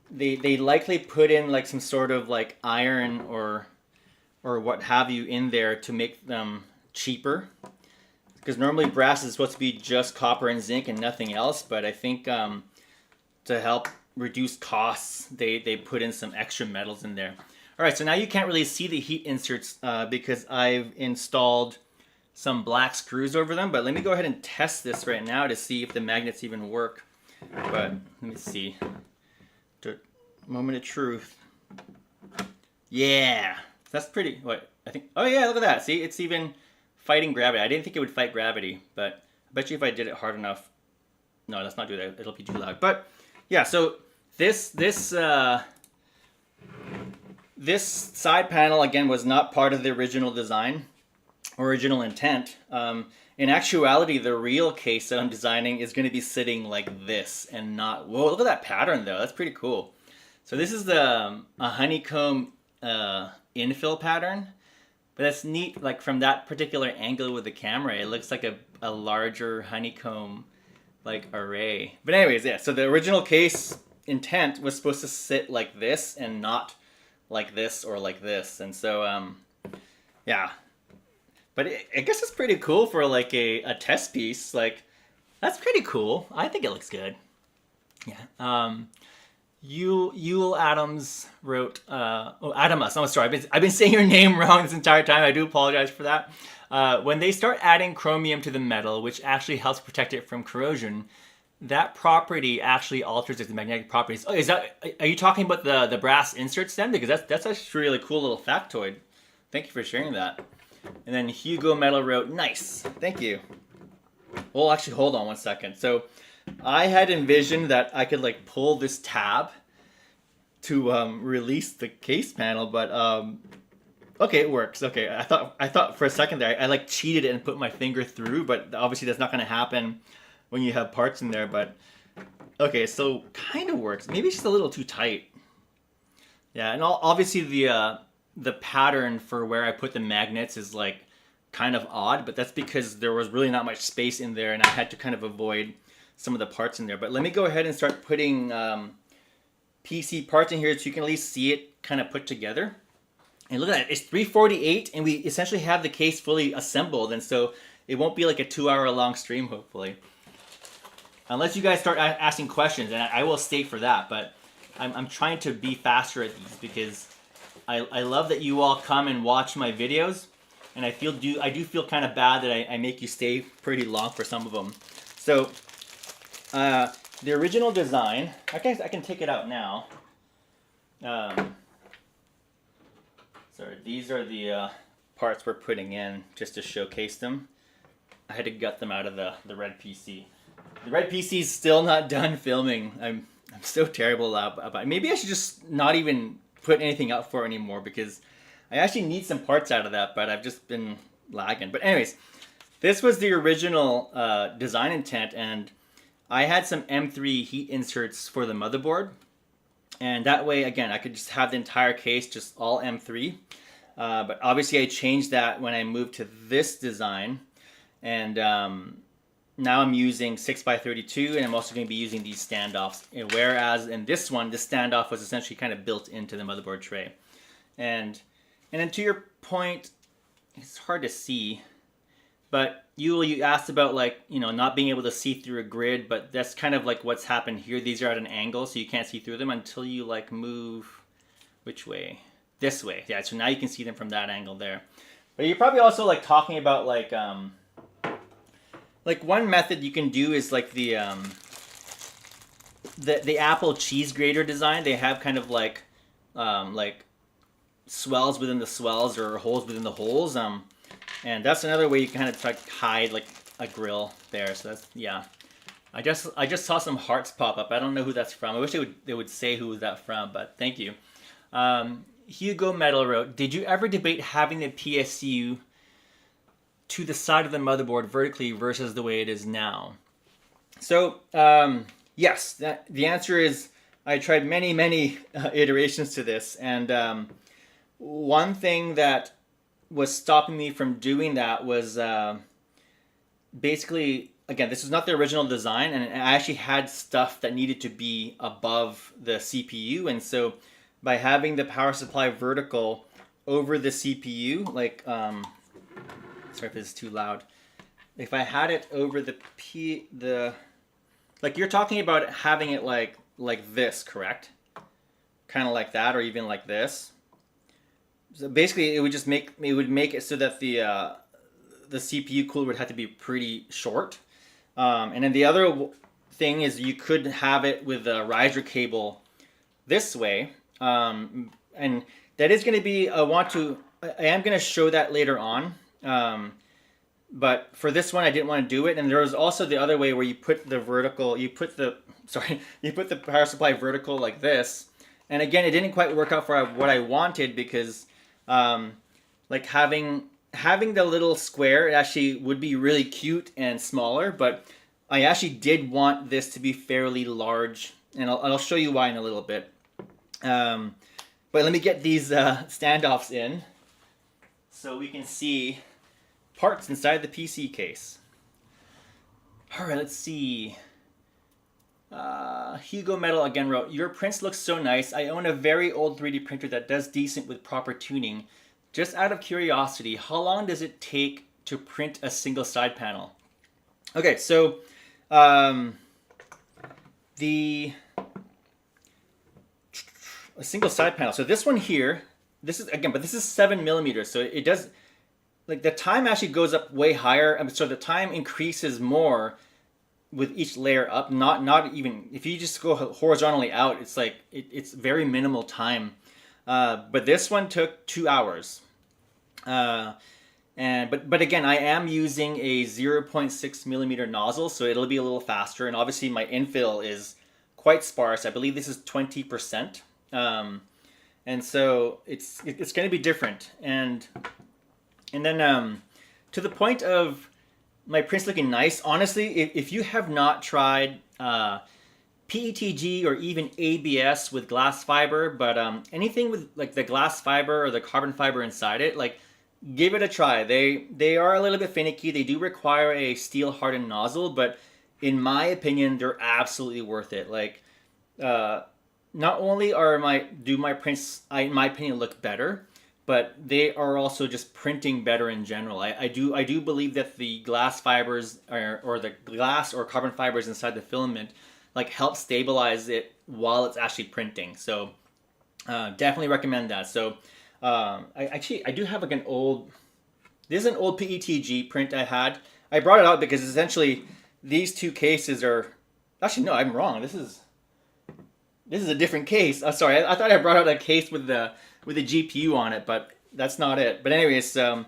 they likely put in like some sort of like iron or what have you in there to make them cheaper. Because normally brass is supposed to be just copper and zinc and nothing else. But I think to help reduce costs, they put in some extra metals in there. All right, so now you can't really see the heat inserts because I've installed some black screws over them. But let me go ahead and test this right now to see if the magnets even work. But let me see. Moment of truth. Yeah, that's pretty. What I think. Oh yeah, look at that. See, it's even fighting gravity. I didn't think it would fight gravity, but I bet you if I did it hard enough. No, let's not do that. It'll be too loud. But yeah, so this side panel again was not part of the original design, original intent. In actuality, the real case that I'm designing is going to be sitting like this and not. Whoa! Look at that pattern though. That's pretty cool. So this is a honeycomb infill pattern, but that's neat. Like from that particular angle with the camera, it looks like a larger honeycomb like array. But anyways, yeah. So the original case intent was supposed to sit like this and not like this or like this, and so yeah. But I guess it's pretty cool for like a test piece. Like that's pretty cool. I think it looks good. Yeah. Yule Adams wrote, Adamus, I'm sorry, I've been saying your name wrong this entire time. I do apologize for that. When they start adding chromium to the metal, which actually helps protect it from corrosion, that property actually alters its magnetic properties. Oh, are you talking about the brass inserts then? Because that's actually a really cool little factoid. Thank you for sharing that. And then Hugo Metal wrote, nice, thank you. Well, actually, hold on one second. So I had envisioned that I could like pull this tab to release the case panel, but okay, it works. Okay, I thought for a second there I like cheated it and put my finger through, but obviously that's not going to happen when you have parts in there. But okay, so kind of works. Maybe it's just a little too tight. Yeah, and obviously the pattern for where I put the magnets is like kind of odd, but that's because there was really not much space in there and I had to kind of avoid some of the parts in there. But let me go ahead and start putting PC parts in here so you can at least see it kind of put together. And look at that, it's 3:48 and we essentially have the case fully assembled, and so it won't be like a 2-hour long stream hopefully. Unless you guys start asking questions, and I will stay for that, but I'm trying to be faster at these because I love that you all come and watch my videos, and I do feel kind of bad that I make you stay pretty long for some of them. So the original design, I can take it out now. Sorry, these are the parts we're putting in just to showcase them. I had to gut them out of the red PC. The red PC is still not done filming. I'm so terrible about it. Maybe I should just not even put anything up for it anymore because I actually need some parts out of that, but I've just been lagging. But anyways, this was the original design intent, and I had some M3 heat inserts for the motherboard, and that way, again, I could just have the entire case just all M3. But obviously I changed that when I moved to this design, and now I'm using 6x32, and I'm also going to be using these standoffs. Whereas in this one, the standoff was essentially kind of built into the motherboard tray. And then to your point, it's hard to see, but you asked about like, you know, not being able to see through a grid, but that's kind of like what's happened here. These are at an angle, so you can't see through them until you like move, which way? This way. Yeah, so now you can see them from that angle there. But you're probably also like talking about like one method you can do is like the Apple cheese grater design. They have kind of like swells within the swells or holes within the holes. And that's another way you kind of like hide like a grill there. So that's, yeah. I just saw some hearts pop up. I don't know who that's from. I wish they would say who was that from, but thank you. Hugo Metal wrote, did you ever debate having the PSU to the side of the motherboard vertically versus the way it is now? So, yes, the answer is I tried many iterations to this. And one thing that was stopping me from doing that was basically, again, this was not the original design, and I actually had stuff that needed to be above the CPU. And so by having the power supply vertical over the CPU, like, sorry if this is too loud. If I had it over like you're talking about having it like this, correct? Kind of like that, or even like this. So basically, it would make it so that the CPU cooler would have to be pretty short. And then the other thing is you could have it with a riser cable this way. And that is going to be, I am going to show that later on. But for this one, I didn't want to do it. And there was also the other way where you put the power supply vertical like this. And again, it didn't quite work out for what I wanted because like having the little square, it actually would be really cute and smaller, but I actually did want this to be fairly large, and I'll show you why in a little bit. But let me get these standoffs in so we can see parts inside the PC case. All right, let's see. Hugo Metal again wrote, your prints look so nice. I own a very old 3D printer that does decent with proper tuning. Just out of curiosity, how long does it take to print a single side panel? Okay, so a single side panel. So this one here, this is 7 millimeters. So it does, like the time actually goes up way higher. So the time increases more with each layer up. Not even, if you just go horizontally out, it's like, it's very minimal time. But this one took 2 hours. But again, I am using a 0.6 millimeter nozzle, so it'll be a little faster. And obviously my infill is quite sparse. I believe this is 20%. And so it's going to be different. And then to the point of my prints looking nice, honestly, if you have not tried PETG or even ABS with glass fiber, but anything with like the glass fiber or the carbon fiber inside it, like give it a try. They are a little bit finicky. They do require a steel hardened nozzle, but in my opinion, they're absolutely worth it. Like not only do my prints, in my opinion, look better, but they are also just printing better in general. I do believe that the glass fibers or the glass or carbon fibers inside the filament like help stabilize it while it's actually printing. So definitely recommend that. So I do have like this is an old PETG print I had. I brought it out because essentially these two cases are, actually no, I'm wrong. This is a different case. Sorry, I thought I brought out a case with the GPU on it, but that's not it. But anyways, they're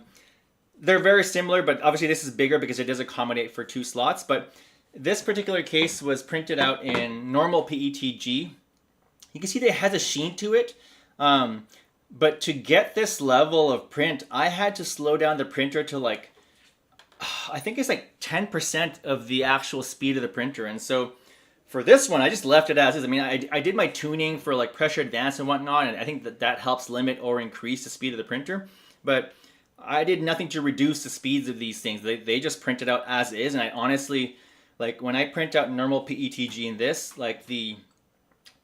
very similar, but obviously this is bigger because it does accommodate for 2 slots. But this particular case was printed out in normal PETG. You can see that it has a sheen to it. But to get this level of print, I had to slow down the printer to like, I think it's like 10% of the actual speed of the printer. And so for this one, I just left it as is. I mean, I did my tuning for like pressure advance and whatnot, and I think that helps limit or increase the speed of the printer. But I did nothing to reduce the speeds of these things. They just printed out as is. And I honestly, like when I print out normal PETG in this, like the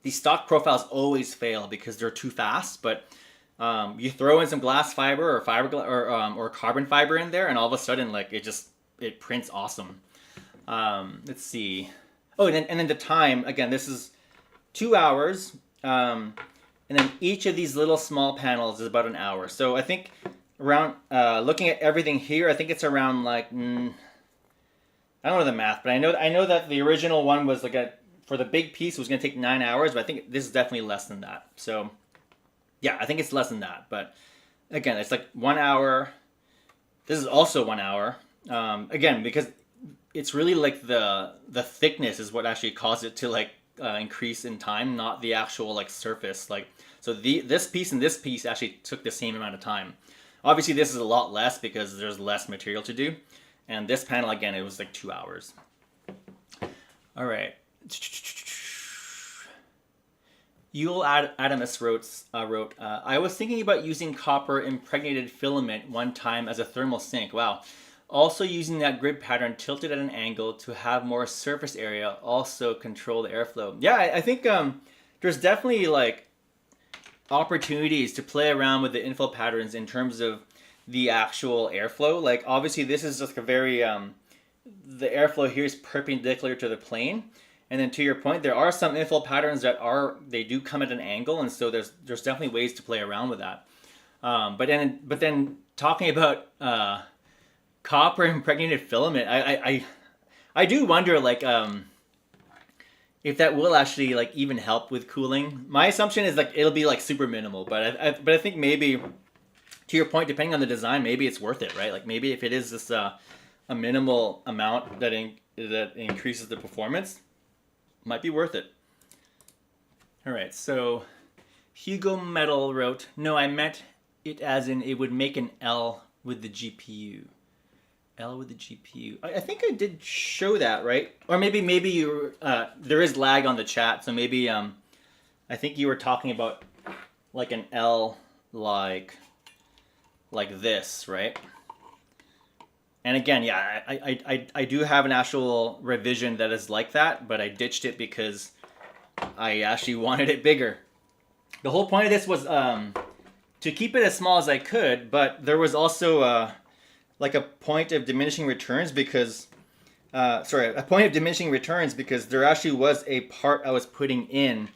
stock profiles always fail because they're too fast. But you throw in some glass fiber or or carbon fiber in there, and all of a sudden, like it prints awesome. Let's see. Oh, and then the time, again, this is 2 hours. And then each of these little small panels is about an hour. So I think around, looking at everything here, I think it's around like, I don't know the math, but I know that the original one was like for the big piece was going to take 9 hours, but I think this is definitely less than that. So yeah, I think it's less than that. But again, it's like 1 hour. This is also 1 hour. Again, because it's really like the thickness is what actually caused it to like increase in time, not the actual like surface. Like so, this piece and this piece actually took the same amount of time. Obviously, this is a lot less because there's less material to do. And this panel again, it was like 2 hours. All right. Yule Adamus wrote, I was thinking about using copper impregnated filament one time as a thermal sink. Wow. Also using that grid pattern tilted at an angle to have more surface area, also control the airflow. Yeah, I think there's definitely like opportunities to play around with the infill patterns in terms of the actual airflow. Like obviously this is just a very, the airflow here is perpendicular to the plane. And then to your point, there are some infill patterns that they do come at an angle, and so there's definitely ways to play around with that. But then talking about copper impregnated filament, I do wonder like if that will actually like even help with cooling. My assumption is like it'll be like super minimal, but I think maybe to your point, depending on the design, maybe it's worth it, right? Like maybe if it is just a minimal amount that increases the performance, might be worth it. All right, so Hugo Metal wrote, no, I meant it as in it would make an L with the GPU. L with the GPU. I think I did show that, right? Or maybe you there is lag on the chat, so maybe I think you were talking about like an L like this, right? And again, yeah, I do have an actual revision that is like that, but I ditched it because I actually wanted it bigger. The whole point of this was to keep it as small as I could, but there was also like a point of diminishing returns because, a point of diminishing returns because there actually was a part I was putting in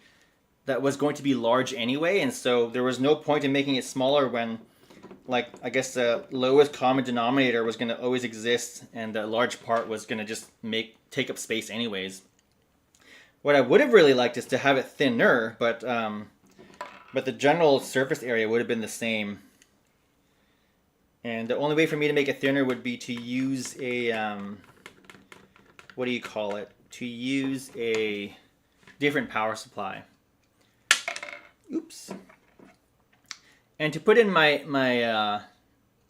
that was going to be large anyway, and so there was no point in making it smaller when, like, I guess the lowest common denominator was going to always exist, and the large part was going to just take up space anyways. What I would have really liked is to have it thinner, but the general surface area would have been the same. And the only way for me to make it thinner would be to use a what do you call it? To use a different power supply. Oops. And to put in my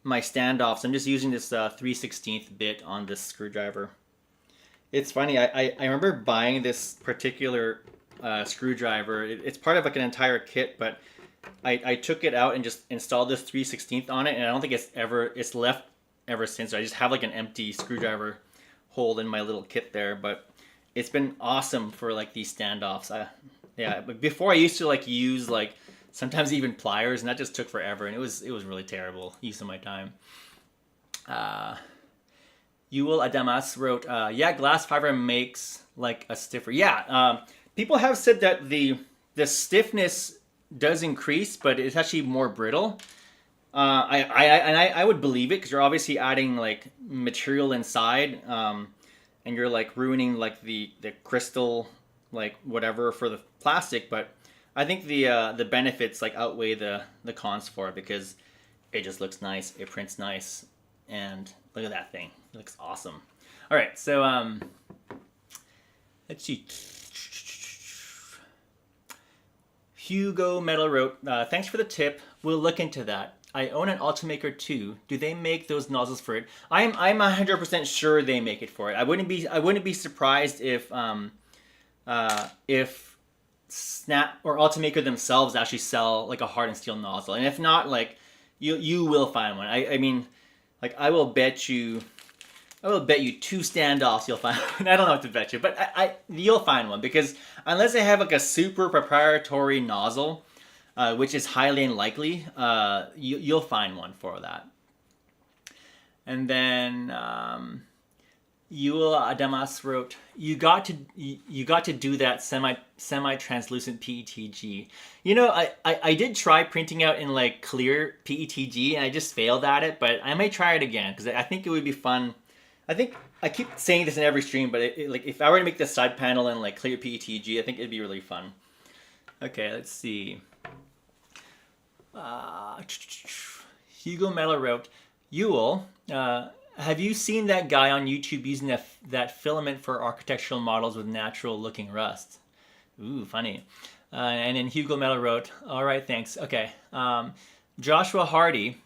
standoffs, I'm just using this 3/16 bit on this screwdriver. It's funny, I remember buying this particular screwdriver. It's part of like an entire kit, but I took it out and just installed this 3/16 on it, and I don't think it's left ever since. I just have like an empty screwdriver hole in my little kit there, but it's been awesome for like these standoffs. Yeah, but before I used to like use like sometimes even pliers, and that just took forever, and it was really terrible use of my time. Yuval Adamas wrote, yeah, glass fiber makes like a stiffer. Yeah, people have said that the stiffness does increase, but it's actually more brittle. I would believe it because you're obviously adding like material inside, and you're like ruining like the crystal, like whatever for the plastic, but I think the benefits like outweigh the cons for it because it just looks nice, it prints nice, and look at that thing. It looks awesome. All right, so let's see. Hugo Metal wrote, thanks for the tip. We'll look into that. I own an Ultimaker too. Do they make those nozzles for it? I'm 100% sure they make it for it. I wouldn't be surprised if Snap or Ultimaker themselves actually sell like a hardened steel nozzle, and if not, like you will find one. I mean, like I will bet you 2 standoffs you'll find. I don't know what to bet you, but you'll find one because unless they have like a super proprietary nozzle, which is highly unlikely, you'll find one for that. And then Yul Adamas wrote, you got to do that semi translucent PETG. You know, I did try printing out in like clear PETG and I just failed at it, but I may try it again because I think it would be fun. I think I keep saying this in every stream, but like if I were to make the side panel in like clear PETG, I think it'd be really fun. Okay, let's see. Hugo Mello wrote, Yule, have you seen that guy on YouTube using that filament for architectural models with natural looking rust? Ooh, funny. And then Hugo Mello wrote, all right, thanks. Okay. Joshua Hardy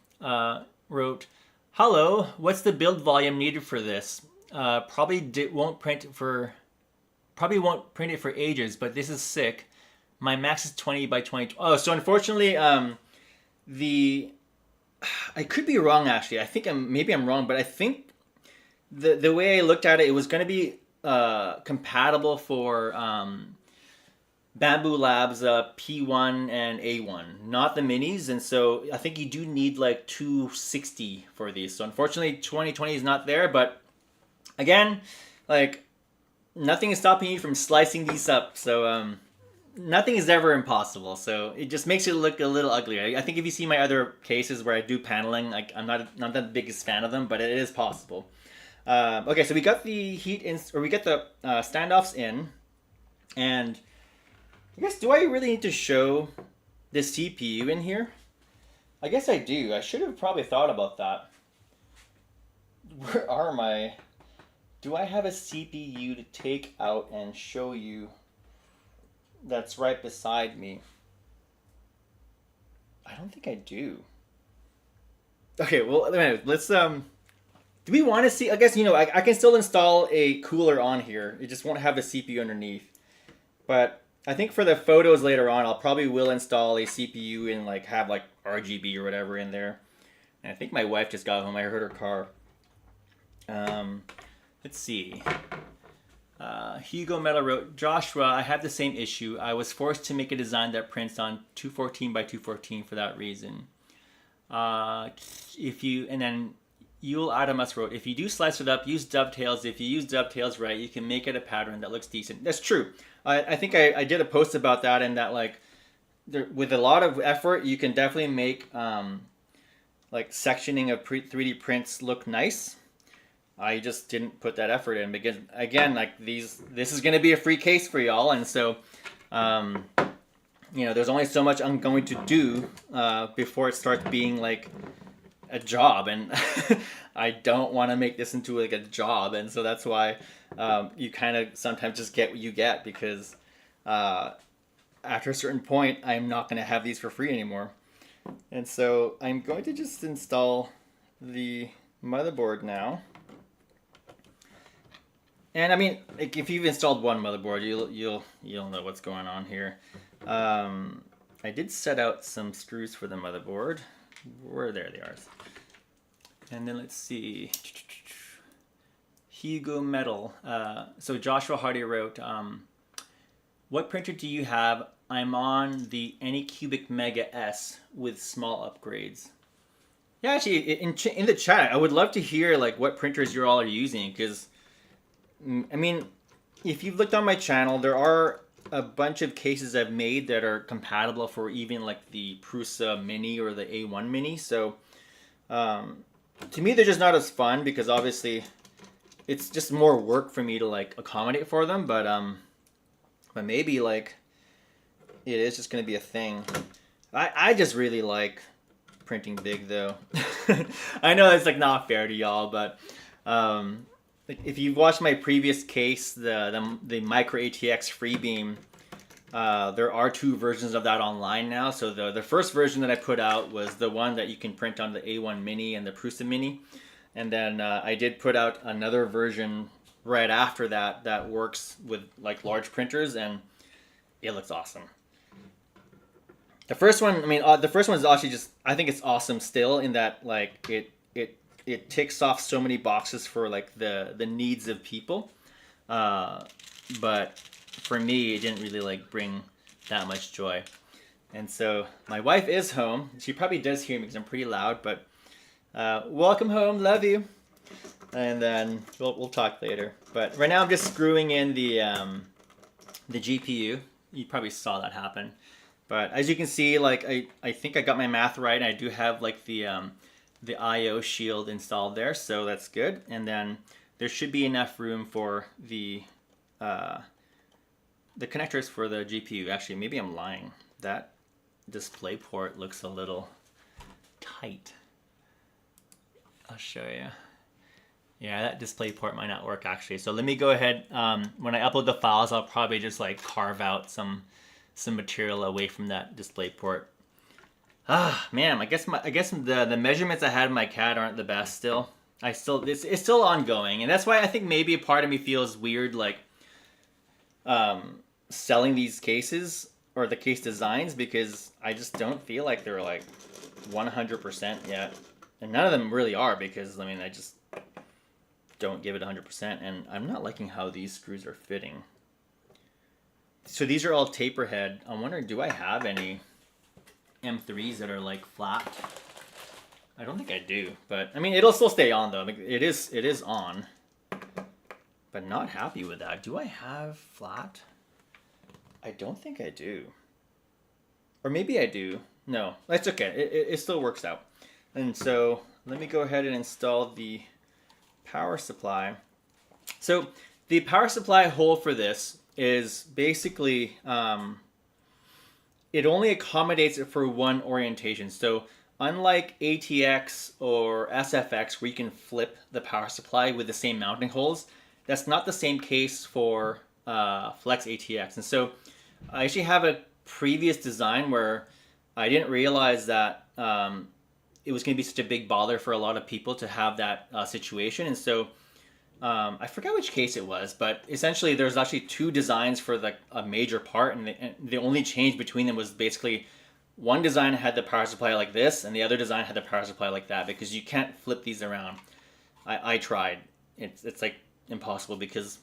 wrote, hello, what's the build volume needed for this? Probably won't print it for ages, but this is sick. My max is 20 by 20. Oh, so unfortunately, I could be wrong actually. I think maybe I'm wrong, but I think the way I looked at it, it was going to be compatible for Bamboo Labs P1 and A1, not the minis, and so I think you do need like 260 for these. So unfortunately, 2020 is not there, but again, like nothing is stopping you from slicing these up. So nothing is ever impossible, so it just makes it look a little uglier. I think if you see my other cases where I do paneling, like I'm not the biggest fan of them, but it is possible. Okay, so we got the we got the standoffs in, and I guess do I really need to show the CPU in here? I guess I do. I should have probably thought about that. Where are my? Do I have a CPU to take out and show you? That's right beside me. I don't think I do. Okay, well, anyway, let's do we want to see? I guess, you know, I can still install a cooler on here. It just won't have a CPU underneath. But I think for the photos later on, I'll probably will install a CPU and like have like RGB or whatever in there. And I think my wife just got home. I heard her car. Let's see. Hugo Mella wrote, Joshua, I have the same issue. I was forced to make a design that prints on 214 by 214 for that reason. And then Yul Adamas wrote, if you do slice it up, use dovetails. If you use dovetails right, you can make it a pattern that looks decent. That's true. I think I did a post about that, and that like with a lot of effort, you can definitely make like sectioning of 3D prints look nice. I just didn't put that effort in because, again, like this is going to be a free case for y'all, and so, you know, there's only so much I'm going to do before it starts being like a job, and I don't want to make this into like a job, and so that's why you kind of sometimes just get what you get because after a certain point, I'm not going to have these for free anymore, and so I'm going to just install the motherboard now. And I mean, like, if you've installed one motherboard, you'll know what's going on here. I did set out some screws for the motherboard. Where there they are. And then let's see. Hugo Metal. So Joshua Hardy wrote, what printer do you have? I'm on the Anycubic Mega S with small upgrades. Yeah, actually, in the chat, I would love to hear like what printers you all are using, because I mean, if you've looked on my channel, there are a bunch of cases I've made that are compatible for even like the Prusa Mini or the A1 Mini. So to me, they're just not as fun because obviously it's just more work for me to like accommodate for them. But maybe like it is just going to be a thing. I just really like printing big though. I know it's like not fair to y'all, but if you've watched my previous case, the Micro ATX Freebeam, there are 2 versions of that online now. So the first version that I put out was the one that you can print on the A1 Mini and the Prusa Mini. And then I did put out another version right after that that works with like large printers, and it looks awesome. The first one, I mean, the first one is actually just, I think it's awesome still in that like it ticks off so many boxes for like the needs of people, but for me it didn't really like bring that much joy. And so my wife is home. She probably does hear me because I'm pretty loud, but welcome home, love you. and then we'll talk later. But right now I'm just screwing in the GPU. You probably saw that happen. But as you can see, like I think I got my math right. I do have like the I/O shield installed there, so that's good. And then there should be enough room for the connectors for the GPU. Actually, maybe I'm lying. That display port looks a little tight. I'll show you. Yeah, that display port might not work actually. So let me go ahead. When I upload the files, I'll probably just like carve out some material away from that display port. Ah, man, I guess the measurements I had in my CAD aren't the best still. It's still ongoing, and that's why I think maybe a part of me feels weird like selling these cases or the case designs, because I just don't feel like they're like 100% yet. And none of them really are, because I mean I just don't give it 100%, and I'm not liking how these screws are fitting. So these are all taper head. I'm wondering, do I have any M3s that are like flat? I don't think I do, but I mean it'll still stay on though. It is on, but not happy with that. Do I have flat? I don't think I do, or maybe I do. No, that's okay. It still works out. And so let me go ahead and install the power supply. So the power supply hole for this is basically, it only accommodates it for one orientation. So unlike ATX or SFX where you can flip the power supply with the same mounting holes, that's not the same case for Flex ATX. And so I actually have a previous design where I didn't realize that it was going to be such a big bother for a lot of people to have that situation. And so I forgot which case it was, but essentially there's actually two designs for a major part, and the only change between them was basically one design had the power supply like this, and the other design had the power supply like that, because you can't flip these around. I tried. It's like impossible, because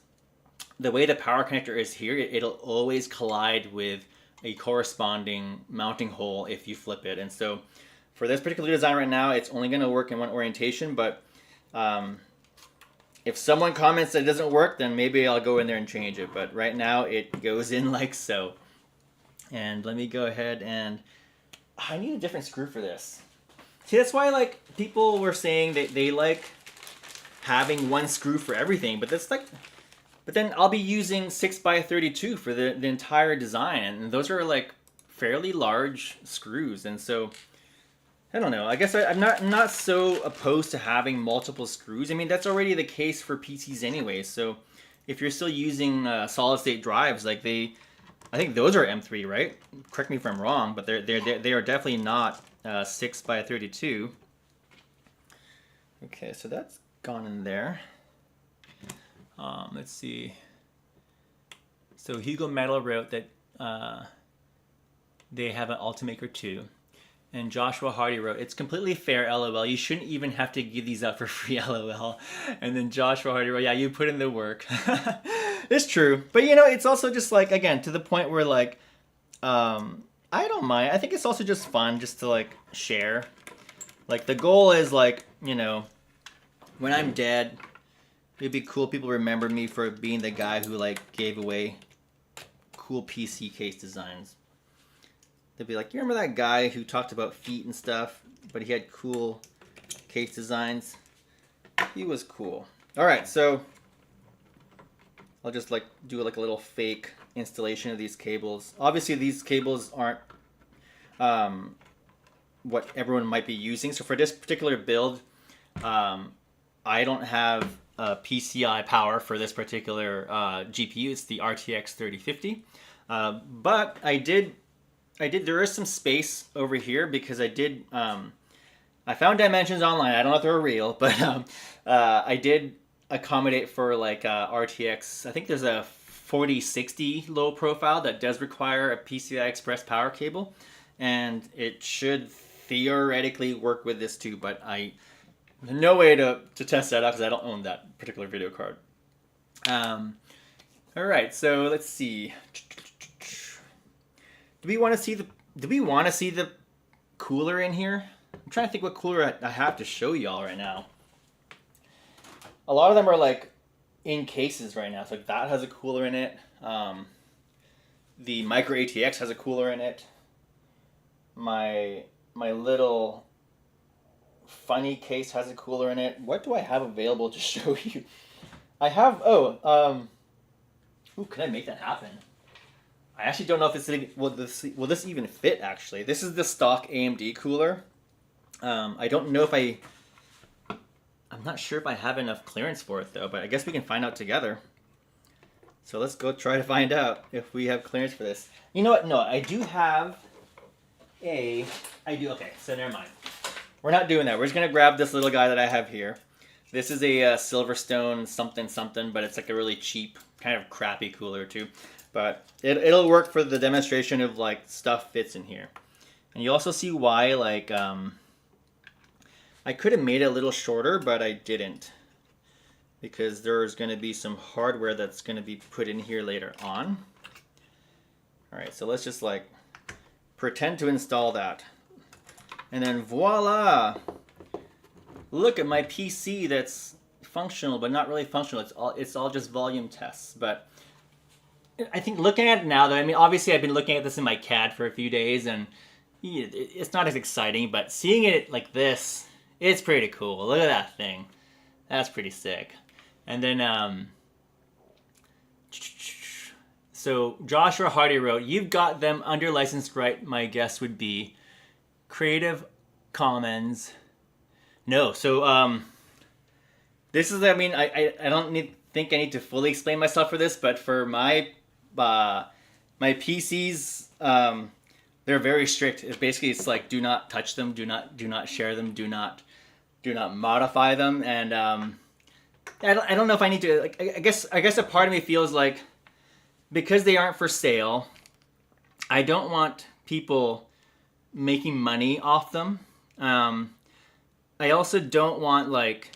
the way the power connector is here, it'll always collide with a corresponding mounting hole if you flip it. And so for this particular design right now, it's only going to work in one orientation, but if someone comments that it doesn't work, then maybe I'll go in there and change it. But right now it goes in like so. And let me go ahead and I need a different screw for this. See, that's why like people were saying that they like having one screw for everything, but that's like, but then I'll be using 6x32 for the entire design, and those are like fairly large screws. And so I don't know. I guess I'm not so opposed to having multiple screws. I mean, that's already the case for PCs anyway. So if you're still using solid state drives, like I think those are M3, right? Correct me if I'm wrong, but they are definitely not 6x32. Okay, so that's gone in there. Let's see. So Hugo Metal wrote that they have an Ultimaker 2. And Joshua Hardy wrote, "It's completely fair, LOL. You shouldn't even have to give these out for free, LOL." And then Joshua Hardy wrote, "Yeah, you put in the work." It's true. But, you know, it's also just like, again, to the point where, like, I don't mind. I think it's also just fun just to, like, share. Like, the goal is, like, you know, when I'm dead, it'd be cool people remember me for being the guy who, like, gave away cool PC case designs. They'd be like, you remember that guy who talked about feet and stuff, but he had cool case designs? He was cool. All right, so I'll just like do like a little fake installation of these cables. Obviously, these cables aren't what everyone might be using. So for this particular build, I don't have PCI power for this particular GPU. It's the RTX 3050, but there is some space over here because I found dimensions online. I don't know if they're real, but I did accommodate for like RTX. I think there's a 4060 low profile that does require a PCI Express power cable, and it should theoretically work with this too, but no way to test that out because I don't own that particular video card. All right, so let's see. Do we want to see the cooler in here? I'm trying to think what cooler I have to show y'all right now. a lot of them are like in cases right now. So like that has a cooler in it. The Micro ATX has a cooler in it. My little funny case has a cooler in it. What do I have available to show you? I have ooh, can I make that happen? I actually don't know if will this even fit actually. This is the stock AMD cooler. I don't know if I'm not sure if I have enough clearance for it though, but I guess we can find out together. So let's go try to find out if we have clearance for this. You know what? No, I do. Okay, so never mind. We're not doing that. We're just gonna grab this little guy that I have here. This is a Silverstone something something, but it's like a really cheap, kind of crappy cooler too. But it'll work for the demonstration of like stuff fits in here. And you also see why like I could have made it a little shorter, but I didn't. Because there's going to be some hardware that's going to be put in here later on. Alright, so let's just like pretend to install that. And then voila! Look at my PC that's functional, but not really functional. It's all just volume tests. But I think looking at it now, though, I mean, obviously I've been looking at this in my CAD for a few days, and it's not as exciting, but seeing it like this, it's pretty cool. Look at that thing. That's pretty sick. And then, so Joshua Hardy wrote, "You've got them under licensed, right? My guess would be Creative Commons." No, so this is, I mean, I don't think I need to fully explain myself for this, but for my PCs, they're very strict. It's like do not touch them, do not share them, do not modify them, and I don't know if I need to, like, I guess a part of me feels like because they aren't for sale, I don't want people making money off them. I also don't want like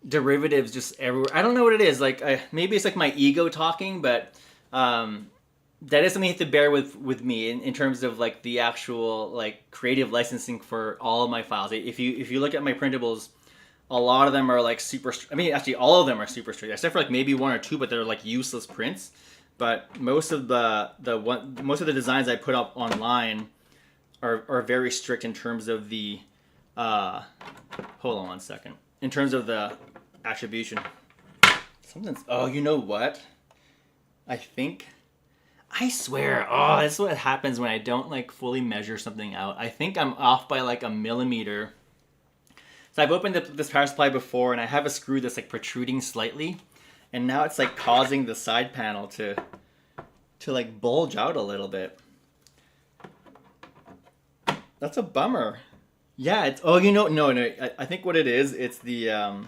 derivatives just everywhere. I don't know what it is. Like maybe it's like my ego talking, but that is something you have to bear with me in terms of like the actual like creative licensing for all of my files. If you look at my printables, a lot of them are like super. I mean, actually, all of them are super strict, except for like maybe one or two, but they're like useless prints. But most of the designs I put up online are very strict in terms of the. Hold on one second. In terms of the attribution. Something's. Oh, you know what? I swear. Oh, this is what happens when I don't like fully measure something out. I think I'm off by like a millimeter. So I've opened this power supply before, and I have a screw that's like protruding slightly, and now it's like causing the side panel to like bulge out a little bit. That's a bummer. Yeah, it's no. I think what it is, it's the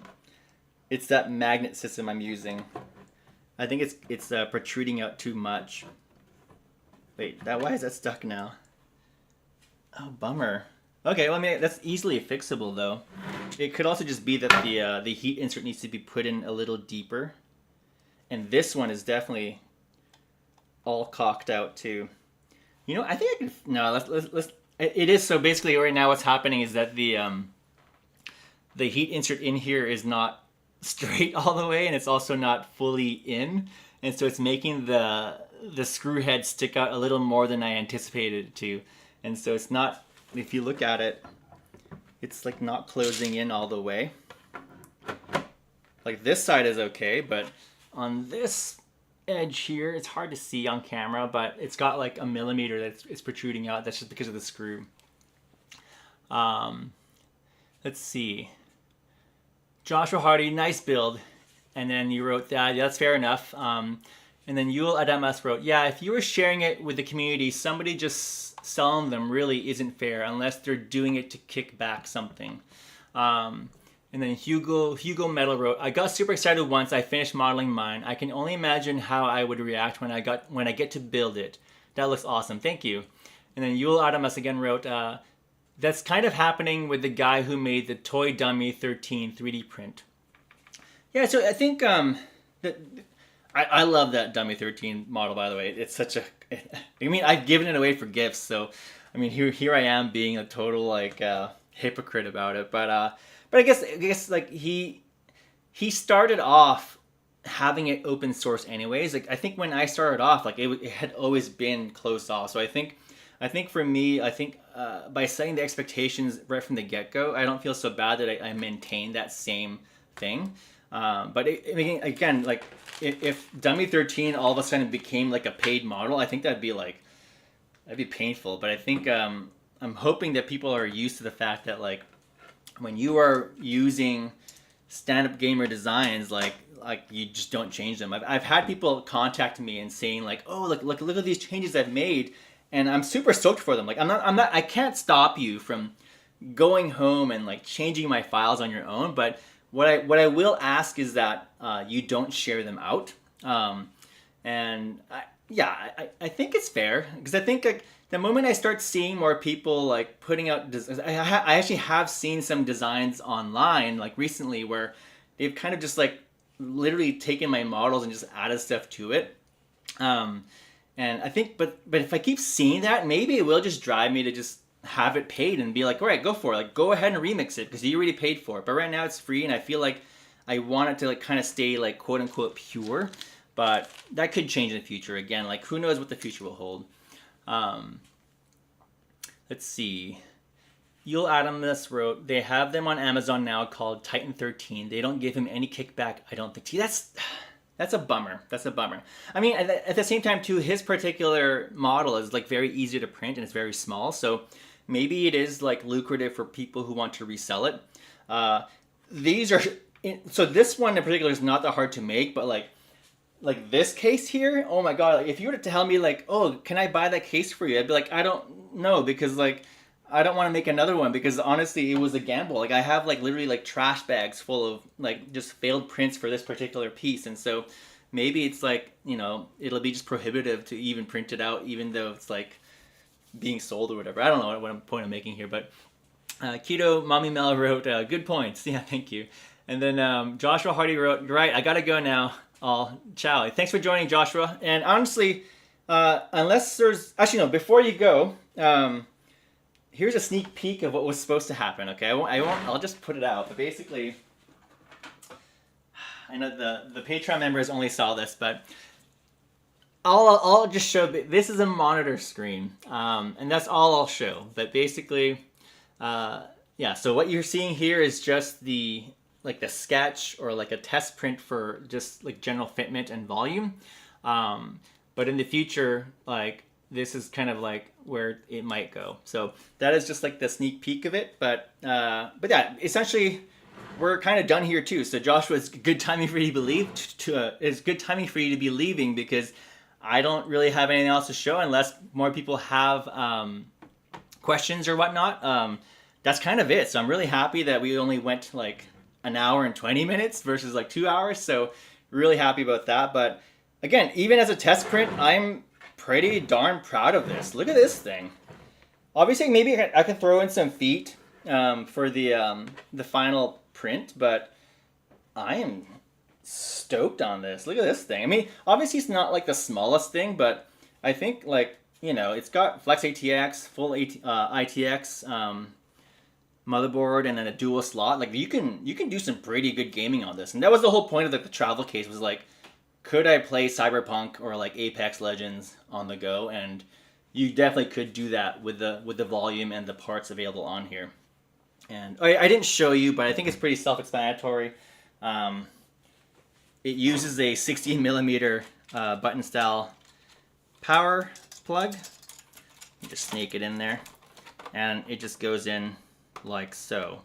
it's that magnet system I'm using. I think it's protruding out too much. Wait, why is that stuck now? Oh, bummer. Okay, well, I mean, that's easily fixable, though. It could also just be that the heat insert needs to be put in a little deeper. And this one is definitely all cocked out, too. You know, I think I can... No, let's it is, so basically right now what's happening is that the heat insert in here is not straight all the way, and it's also not fully in. And so it's making the screw head stick out a little more than I anticipated it to. And so it's not... If you look at it, it's like not closing in all the way. Like this side is okay, but on this edge here, it's hard to see on camera, but it's got like a millimeter that's protruding out. That's just because of the screw. Let's see. Joshua Hardy, nice build. And then you wrote that, yeah, that's fair enough. And then Yul Adamas wrote, yeah, if you were sharing it with the community, somebody just selling them really isn't fair unless they're doing it to kick back something. And then Hugo Metal wrote, I got super excited once I finished modeling mine. I can only imagine how I would react when I get to build it. That looks awesome. Thank you. And then Yul Adamas again wrote, that's kind of happening with the guy who made the Toy Dummy 13 3D print. Yeah, so I think I love that Dummy 13 model, by the way. It's such a... I mean, I've given it away for gifts, so... I mean, here I am being a total, like, hypocrite about it. But I guess like, he he started off having it open source anyways. Like I think when I started off, like it had always been closed off. So I think for me, by setting the expectations right from the get-go, I don't feel so bad that I maintain that same thing. But again, like if Dummy 13 all of a sudden became like a paid model, I think that'd be painful. But I think I'm hoping that people are used to the fact that like when you are using stand-up gamer designs, like you just don't change them. I've had people contact me and saying like, oh, look at these changes I've made, and I'm super stoked for them. Like I can't stop you from going home and like changing my files on your own, but what I will ask is that you don't share them out. And I think it's fair, because I think like the moment I start seeing more people like putting out, I actually have seen some designs online like recently where they've kind of just like literally taken my models and just added stuff to it. And I think, but if I keep seeing that, maybe it will just drive me to just have it paid and be like, all right, go for it. Like, go ahead and remix it because you already paid for it. But right now it's free, and I feel like I want it to like kind of stay like quote unquote pure. But that could change in the future. Again, like who knows what the future will hold. Let's see. Yul Adams wrote, they have them on Amazon now called Titan 13. They don't give him any kickback, I don't think. See, that's a bummer. That's a bummer. I mean, at the same time, too, his particular model is like very easy to print and it's very small. So maybe it is like lucrative for people who want to resell it. So this one in particular is not that hard to make, but like this case here, oh my god, like if you were to tell me like, oh, can I buy that case for you? I'd be like, I don't know, because like I don't want to make another one, because honestly it was a gamble. Like I have like literally like trash bags full of like just failed prints for this particular piece, and so maybe it's like, you know, it'll be just prohibitive to even print it out, even though it's like being sold or whatever. I don't know what point I'm making here, but Keto Mommy Mel wrote, good points. Yeah, thank you. And then Joshua Hardy wrote, right, I gotta go now. Ciao. Thanks for joining, Joshua. And honestly, unless there's... Actually, no, before you go, here's a sneak peek of what was supposed to happen, okay? I'll just put it out. But basically, I know the Patreon members only saw this, but I'll just show... This is a monitor screen, and that's all I'll show. But basically, yeah, so what you're seeing here is just the sketch or like a test print for just like general fitment and volume. But in the future, like this is kind of like where it might go. So that is just like the sneak peek of it. But yeah, essentially we're kind of done here too. So Joshua, it's good timing for you to leave. It's good timing for you to be leaving, because I don't really have anything else to show unless more people have questions or whatnot. That's kind of it. So I'm really happy that we only went like an hour and 20 minutes versus like 2 hours. So really happy about that. But again, even as a test print, I'm pretty darn proud of this. Look at this thing. Obviously, maybe I can throw in some feet for the final print, but I am stoked on this. Look at this thing. I mean, obviously it's not like the smallest thing, but I think like, you know, it's got Flex ATX, full ITX, motherboard, and then a dual slot. Like you can do some pretty good gaming on this, and that was the whole point of the travel case, was like, could I play Cyberpunk or like Apex Legends on the go? And you definitely could do that with the volume and the parts available on here. And I didn't show you, but I think it's pretty self-explanatory. It uses a 16 millimeter button style power plug. You just snake it in there, and it just goes in like so.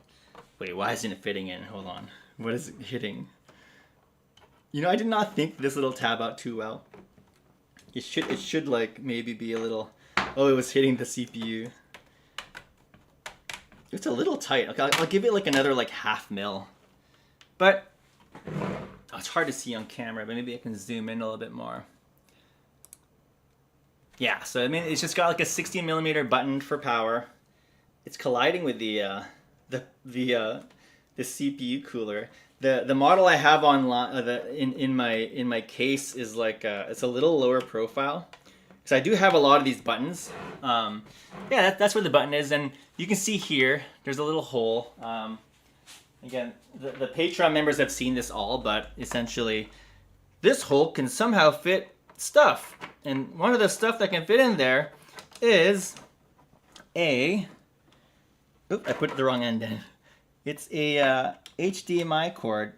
Wait, why isn't it fitting in? Hold on. What is it hitting? You know, I did not think this little tab out too well. It should like maybe be a little... Oh, it was hitting the CPU. It's a little tight. Okay, I'll give it like another like half mil. But it's hard to see on camera, but maybe I can zoom in a little bit more. Yeah, so I mean, it's just got like a 16 millimeter button for power. It's colliding with the CPU cooler. The model I have online in my case is like it's a little lower profile, because I do have a lot of these buttons. Yeah, that's where the button is, and you can see here there's a little hole. Again, the Patreon members have seen this all, but essentially this hole can somehow fit stuff. And one of the stuff that can fit in there is a, oop, I put the wrong end in. It's a HDMI cord.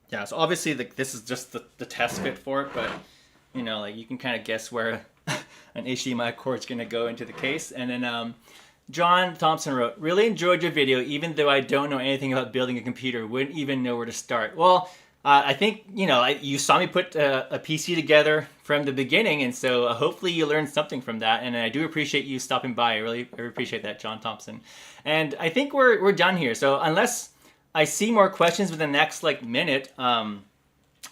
Yeah, so obviously this is just the test fit for it, but you know, like you can kind of guess where an HDMI cord's gonna go into the case. And then John Thompson wrote, really enjoyed your video, even though I don't know anything about building a computer, wouldn't even know where to start. Well, I think, you know, you saw me put a PC together from the beginning, and so hopefully you learned something from that, and I do appreciate you stopping by. I really appreciate that, John Thompson. And I think we're done here, so unless I see more questions within the next like minute, I'm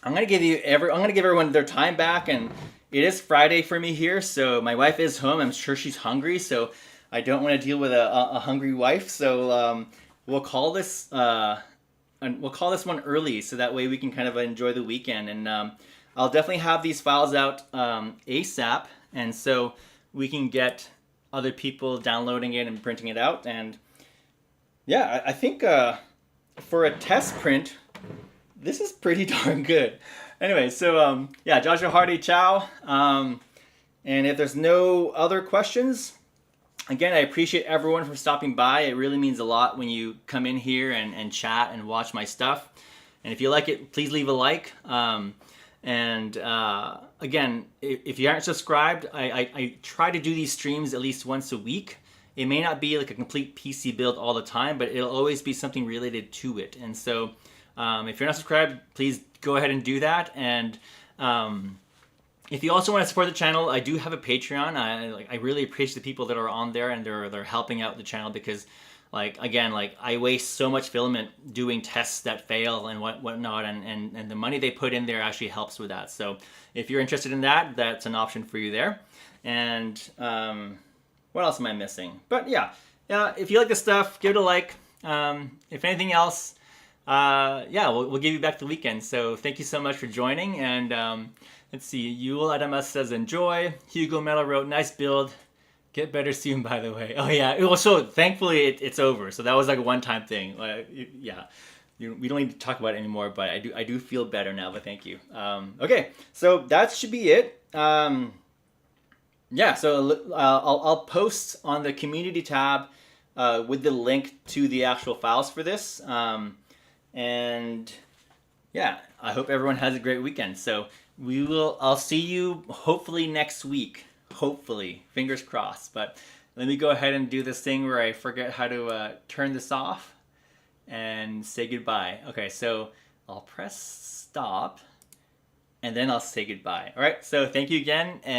gonna give everyone their time back, and it is Friday for me here, so my wife is home. I'm sure she's hungry, so I don't want to deal with a hungry wife. So we'll call this one early, so that way we can kind of enjoy the weekend. And I'll definitely have these files out ASAP, and so we can get other people downloading it and printing it out. And yeah, I think for a test print, this is pretty darn good. Anyway, so yeah, Joshua Hardy, ciao. And if there's no other questions, again, I appreciate everyone for stopping by. It really means a lot when you come in here and chat and watch my stuff. And if you like it, please leave a like. Again, if you aren't subscribed, I try to do these streams at least once a week. It may not be like a complete PC build all the time, but it'll always be something related to it. And so if you're not subscribed, please go ahead and do that. And if you also want to support the channel, I do have a Patreon. I really appreciate the people that are on there, and they're helping out the channel, because I waste so much filament doing tests that fail and whatnot, and the money they put in there actually helps with that. So if you're interested in that, that's an option for you there. And what else am I missing? But yeah, if you like this stuff, give it a like. If anything else, yeah, we'll give you back the weekend. So thank you so much for joining. And let's see, Yul Adamas says enjoy. Hugo Mello wrote, nice build. Get better soon, by the way. Oh yeah, well, so thankfully it's over. So that was like a one-time thing. Yeah, we don't need to talk about it anymore, but I do feel better now, but thank you. Okay, so that should be it. Yeah, so I'll post on the community tab with the link to the actual files for this. And yeah, I hope everyone has a great weekend. So I'll see you hopefully next week. Hopefully, fingers crossed. But let me go ahead and do this thing where I forget how to turn this off and say goodbye. Okay, so I'll press stop and then I'll say goodbye. All right, so thank you again. And